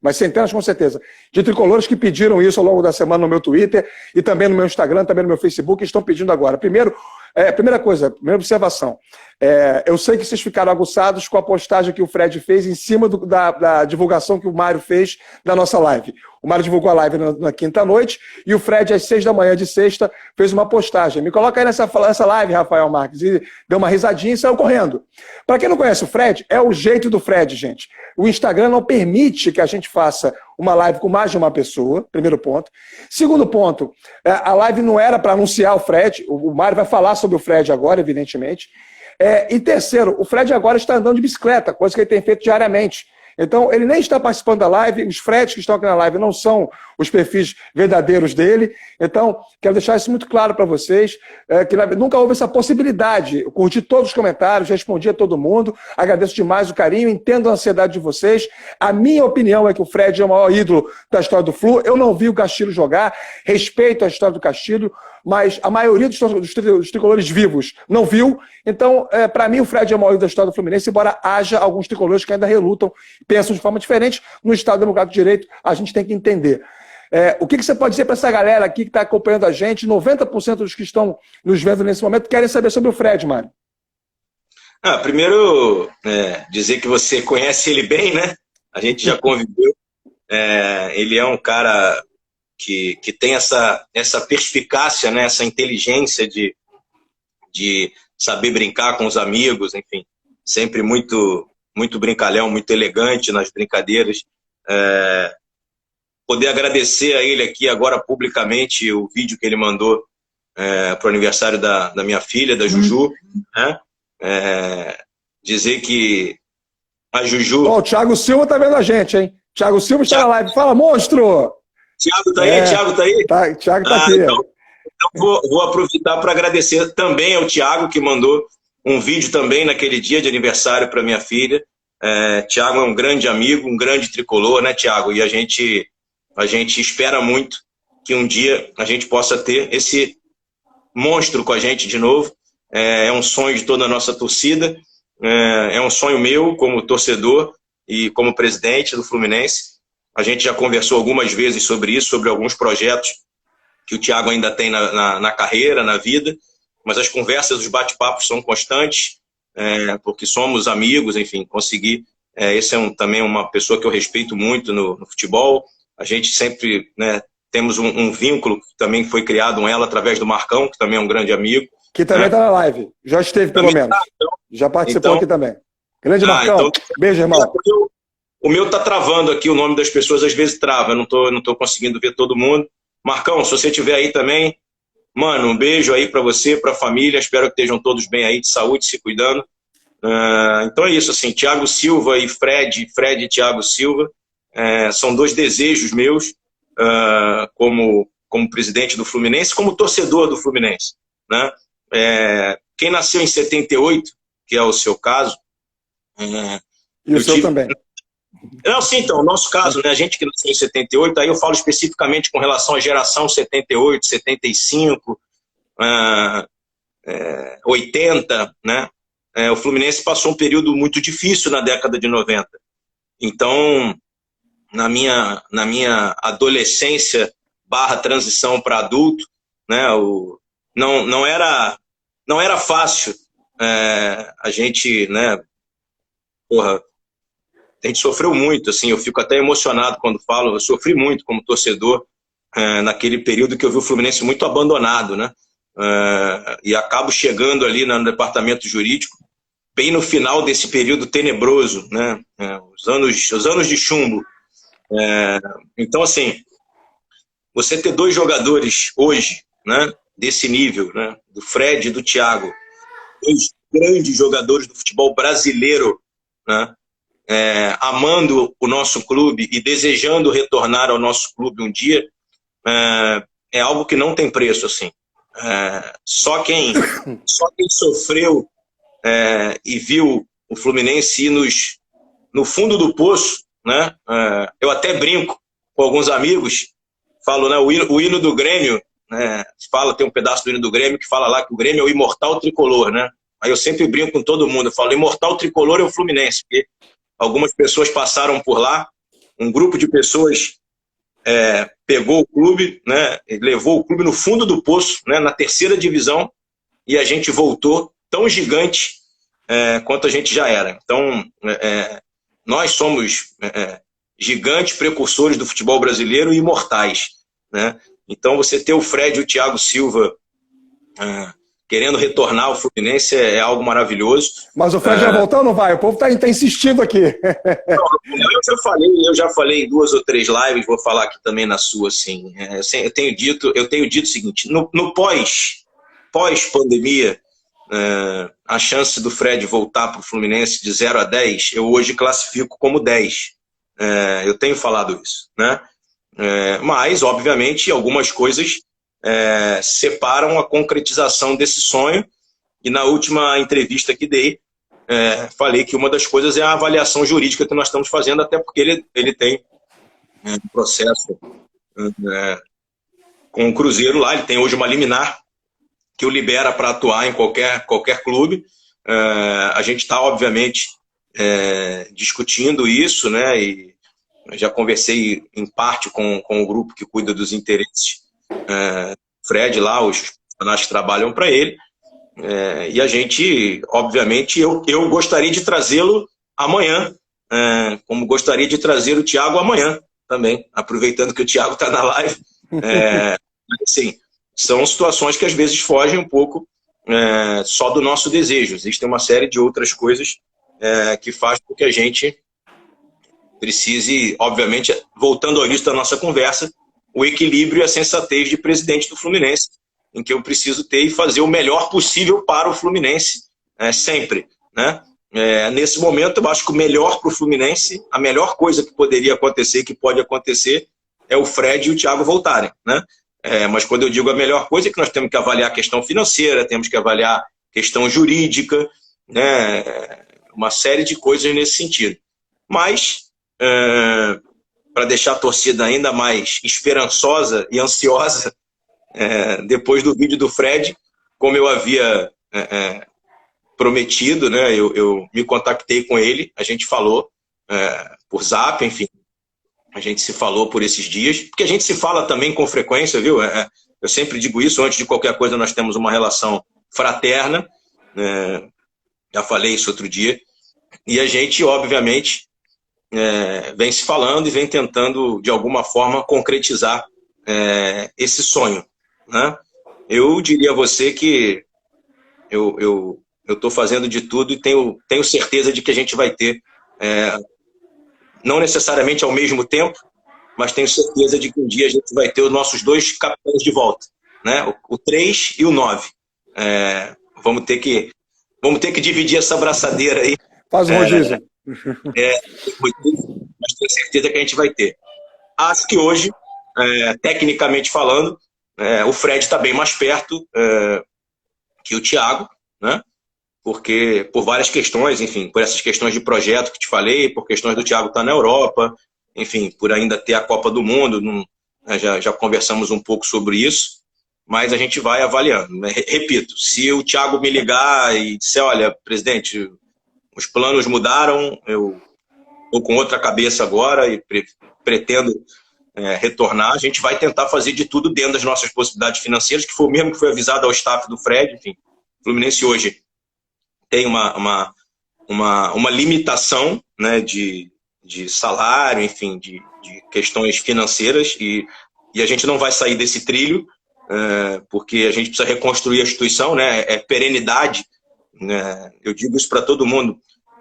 mas centenas com certeza, de tricolores que pediram isso ao longo da semana no meu Twitter e também no meu Instagram, também no meu Facebook, e estão pedindo agora. Primeira observação. Eu sei que vocês ficaram aguçados com a postagem que o Fred fez em cima da divulgação que o Mário fez da nossa live. O Mário divulgou a live na quinta-noite e o Fred, às 6 da manhã de sexta, fez uma postagem. Me coloca aí nessa live, Rafael Marques. E deu uma risadinha e saiu correndo. Para quem não conhece o Fred, é o jeito do Fred, gente. O Instagram não permite que a gente faça uma live com mais de uma pessoa, primeiro ponto. Segundo ponto, a live não era para anunciar o Fred, o Mário vai falar sobre o Fred agora, evidentemente. E terceiro, o Fred agora está andando de bicicleta, coisa que ele tem feito diariamente. Então, ele nem está participando da live, os Freds que estão aqui na live não são os perfis verdadeiros dele. Então, quero deixar isso muito claro para vocês, que nunca houve essa possibilidade. Eu curti todos os comentários, respondi a todo mundo, agradeço demais o carinho, entendo a ansiedade de vocês. A minha opinião é que o Fred é o maior ídolo da história do Flu. Eu não vi o Castilho jogar, respeito a história do Castilho, mas a maioria dos tricolores vivos não viu. Então, para mim, o Fred é o maior ídolo da história do Fluminense, embora haja alguns tricolores que ainda relutam, pensam de forma diferente. No Estado Democrático de Direito, a gente tem que entender. O que você pode dizer para essa galera aqui que está acompanhando a gente? 90% dos que estão nos vendo nesse momento querem saber sobre o Fred, Mário. Primeiro, dizer que você conhece ele bem, né? A gente já conviveu. Ele é um cara que tem essa perspicácia, né? Essa inteligência de saber brincar com os amigos, enfim. Sempre muito, muito brincalhão, muito elegante nas brincadeiras. Poder agradecer a ele aqui agora publicamente o vídeo que ele mandou para o aniversário da minha filha, da Juju, né? Dizer que a Juju... O Thiago Silva tá vendo a gente, hein? Thiago Silva está na live. Fala, monstro! Thiago tá aí? Thiago tá aí? Thiago tá aqui. Então vou aproveitar para agradecer também ao Thiago, que mandou um vídeo também naquele dia de aniversário para minha filha. Thiago é um grande amigo, um grande tricolor, né, Thiago? E a gente espera muito que um dia a gente possa ter esse monstro com a gente de novo. É um sonho de toda a nossa torcida, é um sonho meu como torcedor e como presidente do Fluminense. A gente já conversou algumas vezes sobre isso, sobre alguns projetos que o Thiago ainda tem na carreira, na vida, mas as conversas, os bate-papos são constantes, porque somos amigos, enfim, conseguir... esse é também uma pessoa que eu respeito muito no futebol. A gente sempre, né, temos um vínculo que também foi criado com ela através do Marcão, que também é um grande amigo. Que também está na live. Já esteve, pelo menos. Já participou aqui também. Grande Marcão. Beijo, irmão. O meu tá travando aqui, o nome das pessoas às vezes trava. Eu não tô conseguindo ver todo mundo. Marcão, se você estiver aí também, mano, um beijo aí para você, para a família. Espero que estejam todos bem aí, de saúde, se cuidando. Então é isso, assim, Thiago Silva e Fred e Thiago Silva. São dois desejos meus como presidente do Fluminense, como torcedor do Fluminense, né? Quem nasceu em 78, que é o seu caso... e o seu também. Não, sim, então, o nosso caso, né, a gente que nasceu em 78, aí eu falo especificamente com relação à geração 78, 75, 80, né? O Fluminense passou um período muito difícil na década de 90. Então, na minha adolescência / transição para adulto, né, não era fácil. A gente, né, a gente sofreu muito, assim, eu fico até emocionado quando falo, eu sofri muito como torcedor naquele período que eu vi o Fluminense muito abandonado, né? E acabo chegando ali no departamento jurídico, bem no final desse período tenebroso, né? Os anos de chumbo. Então, assim, você ter dois jogadores hoje, né, desse nível, né, do Fred e do Thiago, dois grandes jogadores do futebol brasileiro, né, amando o nosso clube e desejando retornar ao nosso clube um dia, é algo que não tem preço, assim. Só quem sofreu e viu o Fluminense ir no fundo do poço, né? Eu até brinco com alguns amigos, falo, né, o hino do Grêmio, né, tem um pedaço do hino do Grêmio que fala lá que o Grêmio é o imortal tricolor, né? Aí eu sempre brinco com todo mundo, eu falo, imortal tricolor é o Fluminense, porque algumas pessoas passaram por lá, um grupo de pessoas pegou o clube, né, levou o clube no fundo do poço, né, na terceira divisão, e a gente voltou tão gigante quanto a gente já era. Então, nós somos gigantes precursores do futebol brasileiro e imortais, né? Então, você ter o Fred e o Thiago Silva querendo retornar ao Fluminense é algo maravilhoso. Mas o Fred vai voltar ou não vai? O povo tá insistindo aqui. Eu já falei em 2 ou 3 lives, vou falar aqui também na sua, assim. Eu tenho dito o seguinte, no pós-pandemia, a chance do Fred voltar para o Fluminense de 0 a 10, eu hoje classifico como 10. Eu tenho falado isso, né? Mas, obviamente, algumas coisas separam a concretização desse sonho, e na última entrevista que dei, falei que uma das coisas é a avaliação jurídica que nós estamos fazendo, até porque ele tem um processo com o Cruzeiro lá, ele tem hoje uma liminar que o libera para atuar em qualquer clube. A gente está, obviamente, discutindo isso, né? E já conversei em parte com o grupo que cuida dos interesses. Fred lá, os profissionais que trabalham para ele. E a gente, obviamente, eu gostaria de trazê-lo amanhã, como gostaria de trazer o Thiago amanhã também, aproveitando que o Thiago está na live. Assim, são situações que às vezes fogem um pouco só do nosso desejo. Existem uma série de outras coisas que faz com que a gente precise, obviamente, voltando ao início da nossa conversa, o equilíbrio e a sensatez de presidente do Fluminense, em que eu preciso ter e fazer o melhor possível para o Fluminense, sempre, né? Nesse momento, eu acho que o melhor para o Fluminense, a melhor coisa que poderia acontecer, que pode acontecer, é o Fred e o Thiago voltarem, né? Mas quando eu digo a melhor coisa, é que nós temos que avaliar a questão financeira, temos que avaliar a questão jurídica, né? Uma série de coisas nesse sentido. Mas, para deixar a torcida ainda mais esperançosa e ansiosa, depois do vídeo do Fred, como eu havia prometido, né, eu me contactei com ele, a gente falou por Zap, enfim, a gente se falou por esses dias, porque a gente se fala também com frequência, viu? Eu sempre digo isso, antes de qualquer coisa nós temos uma relação fraterna, já falei isso outro dia, e a gente, obviamente, vem se falando e vem tentando, de alguma forma, concretizar esse sonho, né? Eu diria a você que eu estou fazendo de tudo e tenho certeza de que a gente vai ter, não necessariamente ao mesmo tempo, mas tenho certeza de que um dia a gente vai ter os nossos 2 capitães de volta, né? O 3 e o 9. Vamos ter que dividir essa braçadeira aí. Faz um rodízio. Mas tenho certeza que a gente vai ter. Acho que hoje, tecnicamente falando, o Fred está bem mais perto que o Thiago, né? Porque por várias questões, enfim, por essas questões de projeto que te falei, por questões do Thiago estar na Europa, enfim, por ainda ter a Copa do Mundo, já conversamos um pouco sobre isso, mas a gente vai avaliando. Repito, se o Thiago me ligar e disser, olha, presidente, os planos mudaram, eu estou com outra cabeça agora e pretendo retornar, a gente vai tentar fazer de tudo dentro das nossas possibilidades financeiras, que foi o mesmo que foi avisado ao staff do Fred. Enfim, o Fluminense hoje tem uma limitação, né, de salário, enfim, de questões financeiras, e a gente não vai sair desse trilho, porque a gente precisa reconstruir a instituição, né? Perenidade, né? Eu digo isso para todo mundo.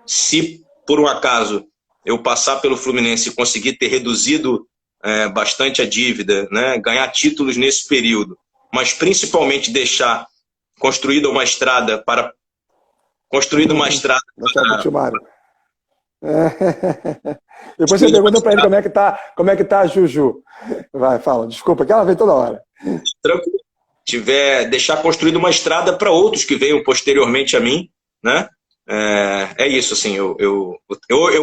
Se, por um acaso, eu passar pelo Fluminense e conseguir ter reduzido bastante a dívida, né? Ganhar títulos nesse período, mas principalmente deixar construída uma estrada para... Depois você pergunta para ele como é que tá a Juju. Vai, fala. Desculpa, que ela vem toda hora. Tranquilo. Deixar construída uma estrada para outros que venham posteriormente a mim, né? É isso, assim. Eu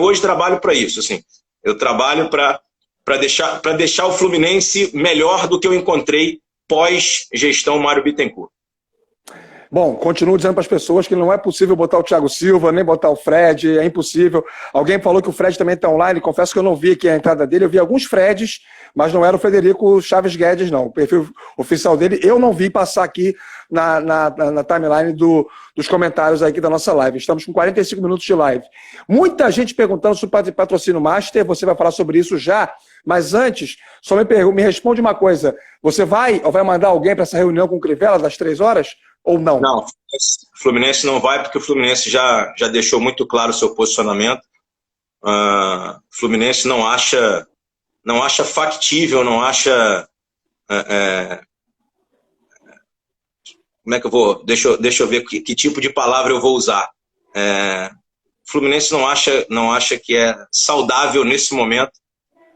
hoje trabalho para isso, assim. Eu trabalho para deixar o Fluminense melhor do que eu encontrei pós-gestão Mário Bittencourt. Bom, continuo dizendo para as pessoas que não é possível botar o Thiago Silva, nem botar o Fred, é impossível. Alguém falou que o Fred também está online, confesso que eu não vi aqui a entrada dele, eu vi alguns Freds, mas não era o Frederico Chaves Guedes, não. O perfil oficial dele eu não vi passar aqui na timeline dos comentários aqui da nossa live. Estamos com 45 minutos de live. Muita gente perguntando sobre patrocínio Master, você vai falar sobre isso já, mas antes, só me responde uma coisa. Você vai mandar alguém para essa reunião com o Crivella das 3 horas? Ou não? Não, o Fluminense não vai, porque o Fluminense já deixou muito claro o seu posicionamento. O Fluminense não acha factível, não acha... como é que eu vou... Deixa eu ver que tipo de palavra eu vou usar. O Fluminense não acha que é saudável nesse momento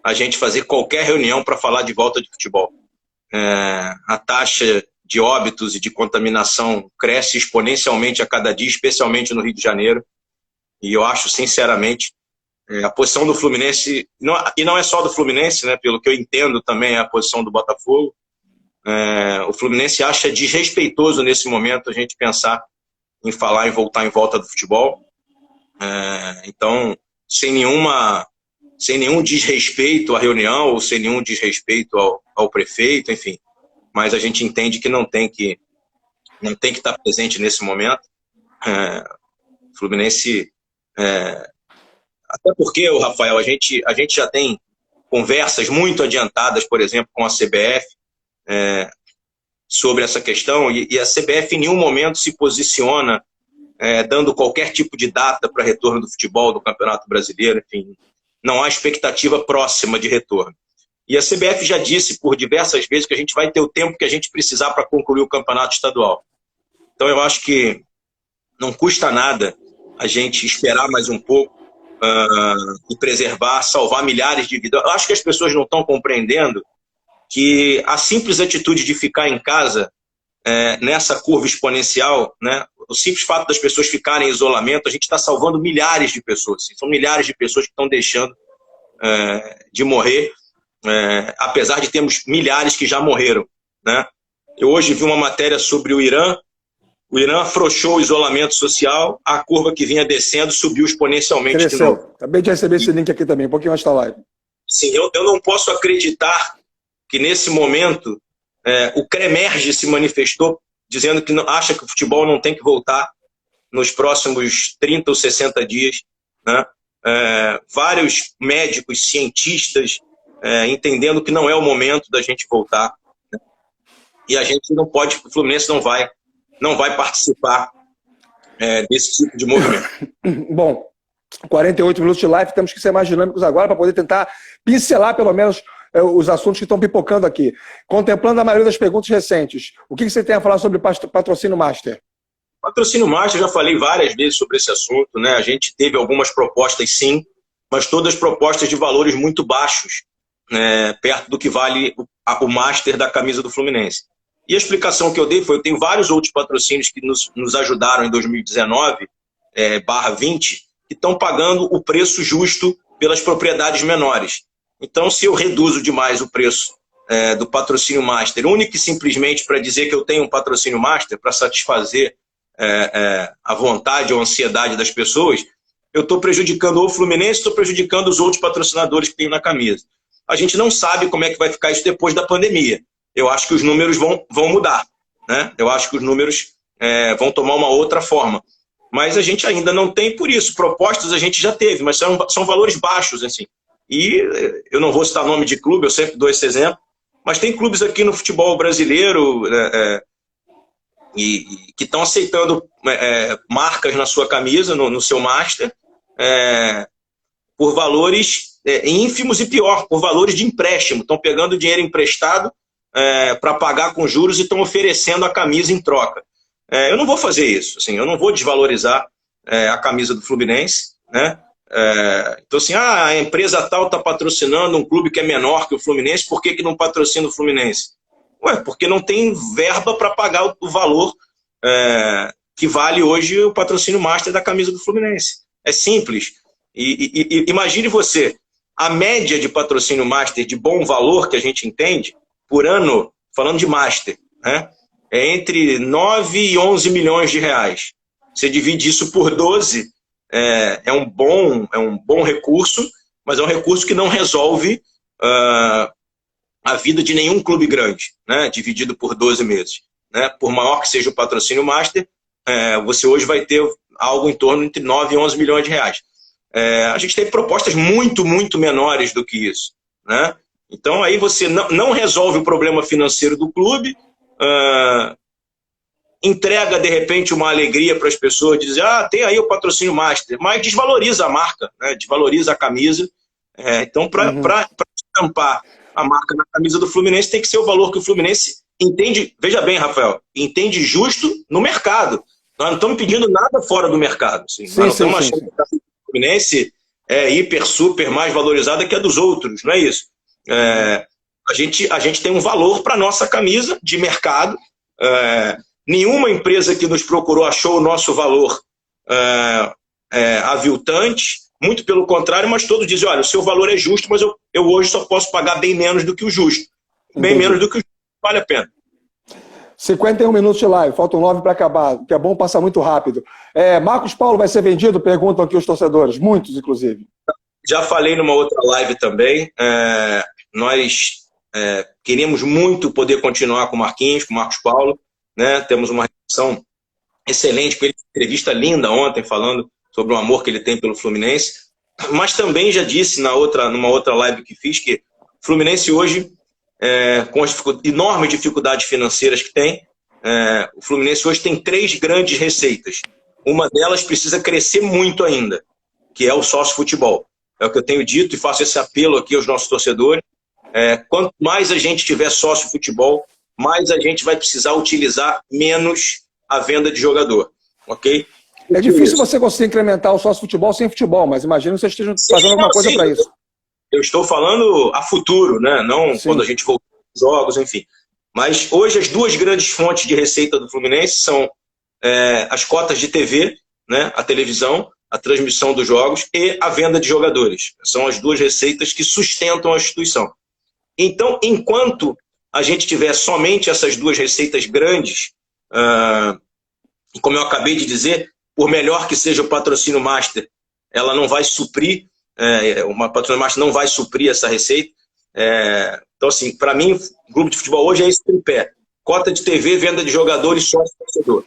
a gente fazer qualquer reunião para falar de volta de futebol. A taxa de óbitos e de contaminação cresce exponencialmente a cada dia, especialmente no Rio de Janeiro. E eu acho, sinceramente, a posição do Fluminense, e não é só do Fluminense, né, pelo que eu entendo também é a posição do Botafogo, o Fluminense acha desrespeitoso nesse momento a gente pensar em falar em voltar em volta do futebol. Então, sem nenhum desrespeito à reunião ou sem nenhum desrespeito ao prefeito, enfim. Mas a gente entende que não tem que estar presente nesse momento. O Fluminense... até porque, Rafael, a gente já tem conversas muito adiantadas, por exemplo, com a CBF sobre essa questão, e a CBF em nenhum momento se posiciona dando qualquer tipo de data para retorno do futebol, do Campeonato Brasileiro, enfim. Não há expectativa próxima de retorno. E a CBF já disse por diversas vezes que a gente vai ter o tempo que a gente precisar para concluir o campeonato estadual. Então eu acho que não custa nada a gente esperar mais um pouco e preservar, salvar milhares de vidas. Eu acho que as pessoas não estão compreendendo que a simples atitude de ficar em casa nessa curva exponencial, né, o simples fato das pessoas ficarem em isolamento, a gente está salvando milhares de pessoas. São milhares de pessoas que estão deixando de morrer, apesar de termos milhares que já morreram, né? Eu hoje vi uma matéria sobre o Irã. O Irã afrouxou o isolamento social, a curva que vinha descendo subiu exponencialmente de novo. Acabei de receber esse link aqui também, um pouquinho antes da live. Sim, eu não posso acreditar que nesse momento o CREMERGE se manifestou dizendo que acha que o futebol não tem que voltar nos próximos 30 ou 60 dias, né? Vários médicos, cientistas entendendo que não é o momento da gente voltar, né? E a gente não pode, o Fluminense não vai participar desse tipo de movimento. Bom, 48 minutos de live, temos que ser mais dinâmicos agora para poder tentar pincelar pelo menos os assuntos que estão pipocando aqui. Contemplando a maioria das perguntas recentes, o que você tem a falar sobre patrocínio Master? Patrocínio Master, eu já falei várias vezes sobre esse assunto, né? A gente teve algumas propostas sim, mas todas propostas de valores muito baixos, perto do que vale o Master da camisa do Fluminense. E a explicação que eu dei foi, eu tenho vários outros patrocínios que nos ajudaram em 2019, /20, que estão pagando o preço justo pelas propriedades menores. Então, se eu reduzo demais o preço do patrocínio Master, único e simplesmente para dizer que eu tenho um patrocínio Master, para satisfazer a vontade ou a ansiedade das pessoas, eu estou prejudicando o Fluminense, estou prejudicando os outros patrocinadores que tem na camisa. A gente não sabe como é que vai ficar isso depois da pandemia. Eu acho que os números vão mudar, né? Eu acho que os números vão tomar uma outra forma. Mas a gente ainda não tem, por isso. Propostas a gente já teve, mas são valores baixos, assim. E eu não vou citar nome de clube, eu sempre dou esse exemplo, mas tem clubes aqui no futebol brasileiro que estão aceitando marcas na sua camisa, no seu Master, por valores ínfimos e pior, por valores de empréstimo. Estão pegando dinheiro emprestado para pagar com juros e estão oferecendo a camisa em troca. Eu não vou fazer isso, assim, eu não vou desvalorizar a camisa do Fluminense, né? Então assim, a empresa tal está patrocinando um clube que é menor que o Fluminense, por que não patrocina o Fluminense? Porque não tem verba para pagar o valor que vale hoje o patrocínio Master da camisa do Fluminense. É simples. E imagine você, a média de patrocínio Master de bom valor que a gente entende, por ano, falando de Master, né, é entre 9 e 11 milhões de reais. Você divide isso por 12, é um bom recurso, mas é um recurso que não resolve a vida de nenhum clube grande, né? Dividido por 12 meses. Né? Por maior que seja o patrocínio master, você hoje vai ter algo em torno entre 9 e 11 milhões de reais. A gente tem propostas muito, muito menores do que isso. Né? Então, aí você não resolve o problema financeiro do clube, entrega, de repente, uma alegria para as pessoas, dizer, tem aí o patrocínio master, mas desvaloriza a marca, né? Desvaloriza a camisa. Então, para estampar a marca na camisa do Fluminense, tem que ser o valor que o Fluminense entende, veja bem, Rafael, entende justo no mercado. Nós não estamos pedindo nada fora do mercado. Assim. Nós não estamos achando que a camisa do Fluminense é hiper, super mais valorizada que a dos outros, não é isso. A gente tem um valor para a nossa camisa de mercado. Nenhuma empresa que nos procurou achou o nosso valor aviltante, muito pelo contrário, mas todos dizem, olha, o seu valor é justo, mas eu hoje só posso pagar bem menos do que o justo. Bem menos do que o justo, vale a pena. 51 minutos de live, faltam 9 para acabar, que é bom passar muito rápido. Marcos Paulo vai ser vendido? Perguntam aqui os torcedores, muitos, inclusive. Já falei numa outra live também, nós queríamos muito poder continuar com o Marquinhos, com o Marcos Paulo, né? Temos uma relação excelente com ele, entrevista linda ontem, falando sobre o amor que ele tem pelo Fluminense, mas também já disse numa outra live que fiz que o Fluminense hoje, com as enormes dificuldades financeiras que tem, o Fluminense hoje tem 3 grandes receitas. Uma delas precisa crescer muito ainda, que é o sócio-futebol. É o que eu tenho dito e faço esse apelo aqui aos nossos torcedores. Quanto mais a gente tiver sócio-futebol, mais a gente vai precisar utilizar menos a venda de jogador. Ok? É difícil você conseguir incrementar o sócio-futebol sem futebol, mas imagino que vocês estejam fazendo alguma coisa para isso. Eu estou falando a futuro, né? Não quando a gente voltar aos jogos, enfim. Mas hoje as 2 grandes fontes de receita do Fluminense são as cotas de TV, né? A televisão, a transmissão dos jogos e a venda de jogadores. São as 2 receitas que sustentam a instituição. Então, enquanto a gente tiver somente essas 2 receitas grandes, como eu acabei de dizer, por melhor que seja o patrocínio master, ela não vai suprir, uma patrocínio master não vai suprir essa receita. Então, assim, para mim, o grupo de futebol hoje é esse tripé. Cota de TV, venda de jogadores, sócio-torcedor.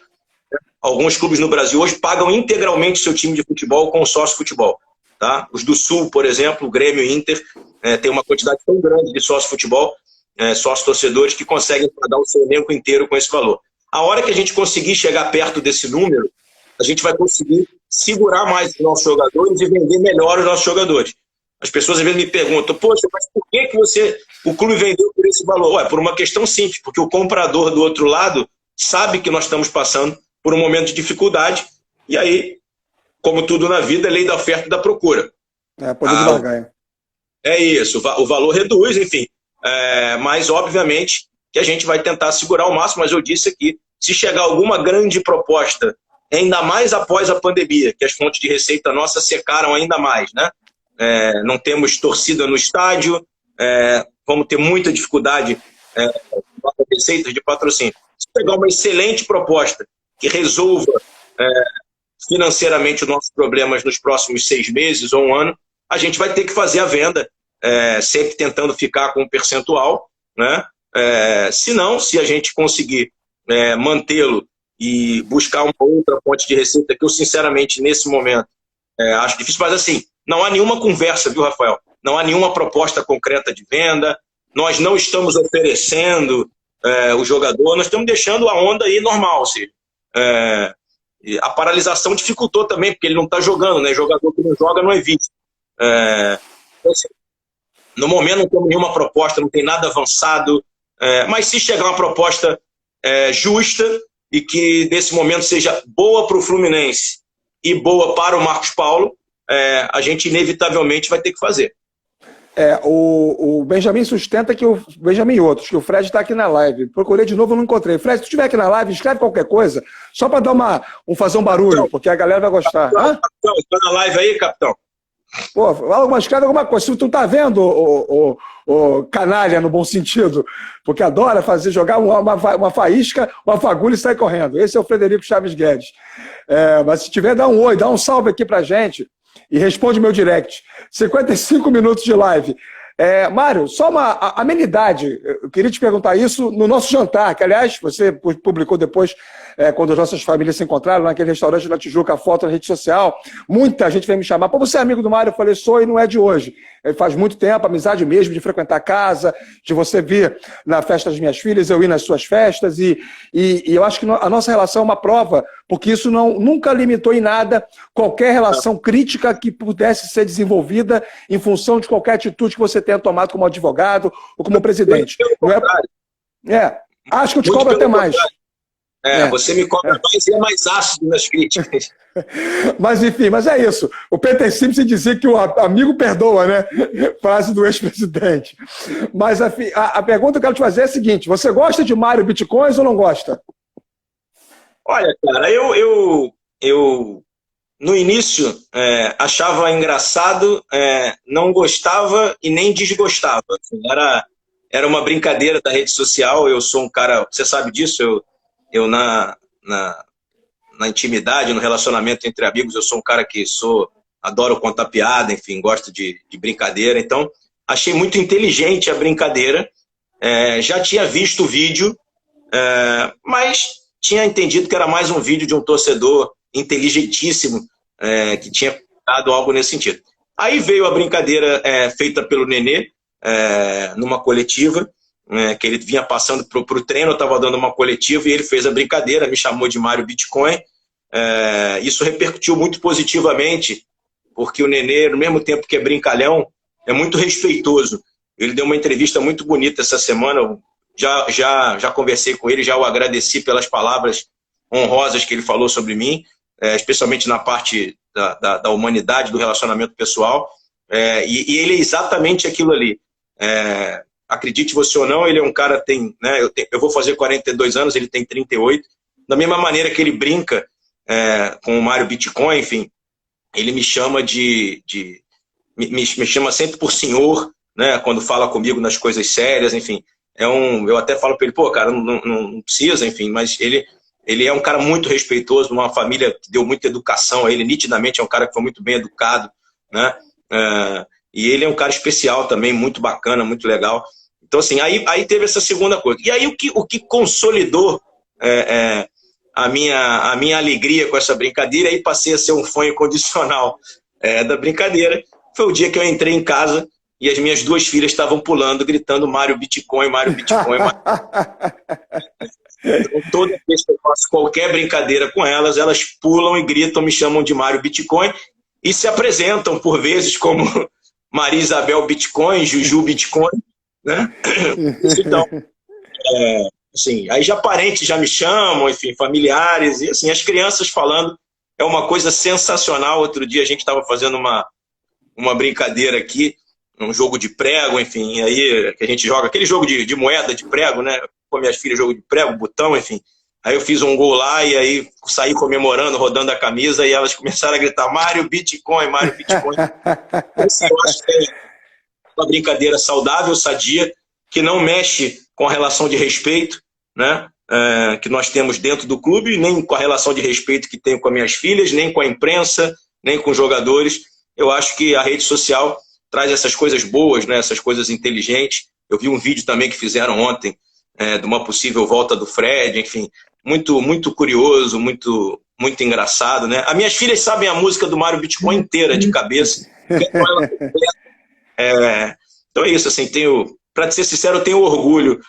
Alguns clubes no Brasil hoje pagam integralmente seu time de futebol com o sócio-futebol. Tá? Os do Sul, por exemplo, o Grêmio e Inter, tem uma quantidade tão grande de sócio-futebol, sócio-torcedores, que conseguem pagar o seu elenco inteiro com esse valor. A hora que a gente conseguir chegar perto desse número, a gente vai conseguir segurar mais os nossos jogadores e vender melhor os nossos jogadores. As pessoas às vezes me perguntam, poxa, mas por que o clube vendeu por esse valor? Por uma questão simples, porque o comprador do outro lado sabe que nós estamos passando por um momento de dificuldade, e aí, como tudo na vida, é lei da oferta e da procura. Poder de barganha. É isso, o valor reduz, enfim. Mas, obviamente, que a gente vai tentar segurar ao máximo, mas eu disse aqui, se chegar alguma grande proposta, ainda mais após a pandemia, que as fontes de receita nossa secaram ainda mais, né? Não temos torcida no estádio, vamos ter muita dificuldade com as receitas de patrocínio. Se pegar uma excelente proposta que resolva financeiramente os nossos problemas nos próximos 6 meses ou 1 ano, a gente vai ter que fazer a venda, sempre tentando ficar com um percentual, né? Se não, se a gente conseguir mantê-lo e buscar uma outra fonte de receita, que eu, sinceramente, nesse momento, acho difícil, mas assim, não há nenhuma conversa, viu, Rafael? Não há nenhuma proposta concreta de venda, nós não estamos oferecendo o jogador, nós estamos deixando a onda aí normal, ou seja, a paralisação dificultou também, porque ele não está jogando, né? Jogador que não joga não é visto. Então, assim, no momento não temos nenhuma proposta, não tem nada avançado, mas se chegar uma proposta justa e que nesse momento seja boa para o Fluminense e boa para o Marcos Paulo, a gente inevitavelmente vai ter que fazer. O Benjamin sustenta que o Benjamin e outros, que o Fred está aqui na live. Procurei de novo, não encontrei. Fred, se tu estiver aqui na live, escreve qualquer coisa, só para dar fazer um barulho, porque a galera vai gostar. Capitão, está na live aí, capitão? Pô, escreve alguma coisa. Se tu tá vendo o canalha no bom sentido, porque adora jogar uma faísca, uma fagulha e sair correndo. Esse é o Frederico Chaves Guedes. Mas se tiver, dá um oi, dá um salve aqui pra gente e responde meu direct. 55 minutos de live. Mário, só uma amenidade. Eu queria te perguntar isso no nosso jantar, que, aliás, você publicou depois, quando as nossas famílias se encontraram naquele restaurante na Tijuca, a foto na rede social. Muita gente veio me chamar. Pô, você é amigo do Mário? Eu falei, sou, e não é de hoje. Faz muito tempo, amizade mesmo, de frequentar a casa, de você vir na festa das minhas filhas, eu ir nas suas festas. E eu acho que a nossa relação é uma prova, porque isso nunca limitou em nada qualquer relação crítica que pudesse ser desenvolvida em função de qualquer atitude que você tenha tomado como advogado ou como presidente. Não acho que eu te cobro até mais. Você me cobra mais e é mais ácido nas críticas. Mas enfim, é isso. O Peter Simpson dizia que o amigo perdoa, né? Frase do ex-presidente. Mas a pergunta que eu quero te fazer é a seguinte: você gosta de Mário Bitcoins ou não gosta? Olha, cara, eu no início achava engraçado, não gostava e nem desgostava. Era uma brincadeira da rede social. Eu sou um cara, você sabe disso, eu na intimidade, no relacionamento entre amigos, eu sou um cara que adoro contar piada, enfim, gosto de brincadeira. Então, achei muito inteligente a brincadeira. Já tinha visto o vídeo, mas tinha entendido que era mais um vídeo de um torcedor inteligentíssimo que tinha dado algo nesse sentido. Aí veio a brincadeira feita pelo Nenê, numa coletiva, que ele vinha passando para o treino, eu estava dando uma coletiva e ele fez a brincadeira, me chamou de Mário Bitcoin. Isso repercutiu muito positivamente, porque o Nenê, no mesmo tempo que é brincalhão, é muito respeitoso. Ele deu uma entrevista muito bonita essa semana, eu já conversei com ele, já o agradeci pelas palavras honrosas que ele falou sobre mim, especialmente na parte da humanidade, do relacionamento pessoal, e ele é exatamente aquilo ali. Acredite você ou não, ele é um cara, eu vou fazer 42 anos, ele tem 38, da mesma maneira que ele brinca com o Mário Bitcoin, enfim, ele me chama me chama sempre por senhor, né, quando fala comigo nas coisas sérias, enfim, eu até falo para ele, pô, cara, não precisa, enfim, mas ele é um cara muito respeitoso, uma família que deu muita educação a ele, nitidamente é um cara que foi muito bem educado, né, e ele é um cara especial também, muito bacana, muito legal. Então, assim, aí teve essa segunda coisa. E aí o que consolidou a minha alegria com essa brincadeira, aí passei a ser um fã incondicional da brincadeira, foi o dia que eu entrei em casa e as minhas duas filhas estavam pulando, gritando Mário Bitcoin, Mário Bitcoin. Então, toda vez que eu faço qualquer brincadeira com elas pulam e gritam, me chamam de Mário Bitcoin e se apresentam, por vezes, como Maria Isabel Bitcoin, Juju Bitcoin, né? Então, assim, aí já parentes já me chamam, enfim, familiares, e assim, as crianças falando, é uma coisa sensacional. Outro dia a gente estava fazendo uma brincadeira aqui, um jogo de prego, enfim, aí que a gente joga, aquele jogo de moeda de prego, né? Com minhas filhas, jogo de prego, botão, enfim. Aí eu fiz um gol lá e aí saí comemorando, rodando a camisa, e elas começaram a gritar Mário Bitcoin, Mário Bitcoin. Esse eu acho que é uma brincadeira saudável, sadia, que não mexe com a relação de respeito, né, que nós temos dentro do clube, nem com a relação de respeito que tenho com as minhas filhas, nem com a imprensa, nem com os jogadores. Eu acho que a rede social traz essas coisas boas, né, essas coisas inteligentes. Eu vi um vídeo também que fizeram ontem de uma possível volta do Fred, enfim, muito, muito curioso, muito, muito engraçado, né? As minhas filhas sabem a música do Mário Bitcoin inteira de cabeça. Então é isso, assim, para ser sincero, eu tenho orgulho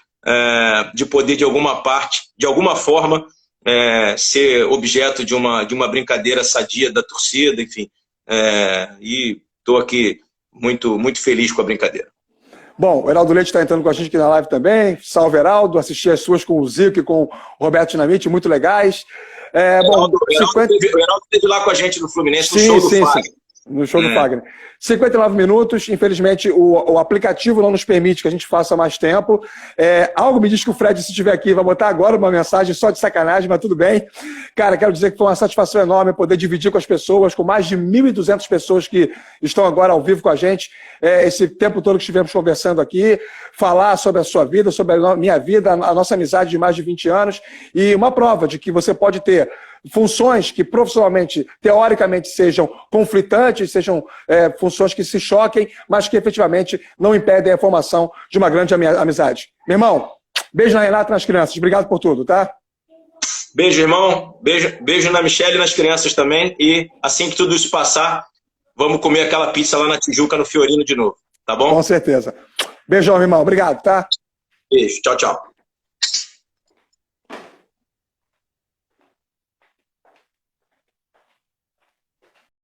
de poder, de alguma forma, ser objeto de uma brincadeira sadia da torcida, enfim, e estou aqui muito, muito feliz com a brincadeira. Bom, o Heraldo Leite está entrando com a gente aqui na live também. Salve, Heraldo. Assisti as suas com o Zico e com o Roberto Dinamite, muito legais. O Heraldo esteve lá com a gente no Fluminense, no show do Fábio. No show do Fagner. 59 minutos, infelizmente o aplicativo não nos permite que a gente faça mais tempo. Algo me diz que o Fred, se estiver aqui, vai botar agora uma mensagem só de sacanagem, mas tudo bem. Cara, quero dizer que foi uma satisfação enorme poder dividir com as pessoas, com mais de 1.200 pessoas que estão agora ao vivo com a gente, esse tempo todo que estivemos conversando aqui, falar sobre a sua vida, sobre a minha vida, a nossa amizade de mais de 20 anos, e uma prova de que você pode ter funções que profissionalmente, teoricamente, sejam conflitantes, sejam funções que se choquem, mas que efetivamente não impedem a formação de uma grande amizade. Meu irmão, beijo na Renata e nas crianças. Obrigado por tudo, tá? Beijo, irmão. Beijo na Michelle e nas crianças também. E assim que tudo isso passar, vamos comer aquela pizza lá na Tijuca, no Fiorino de novo. Tá bom? Com certeza. Beijão, meu irmão. Obrigado, tá? Beijo. Tchau, tchau.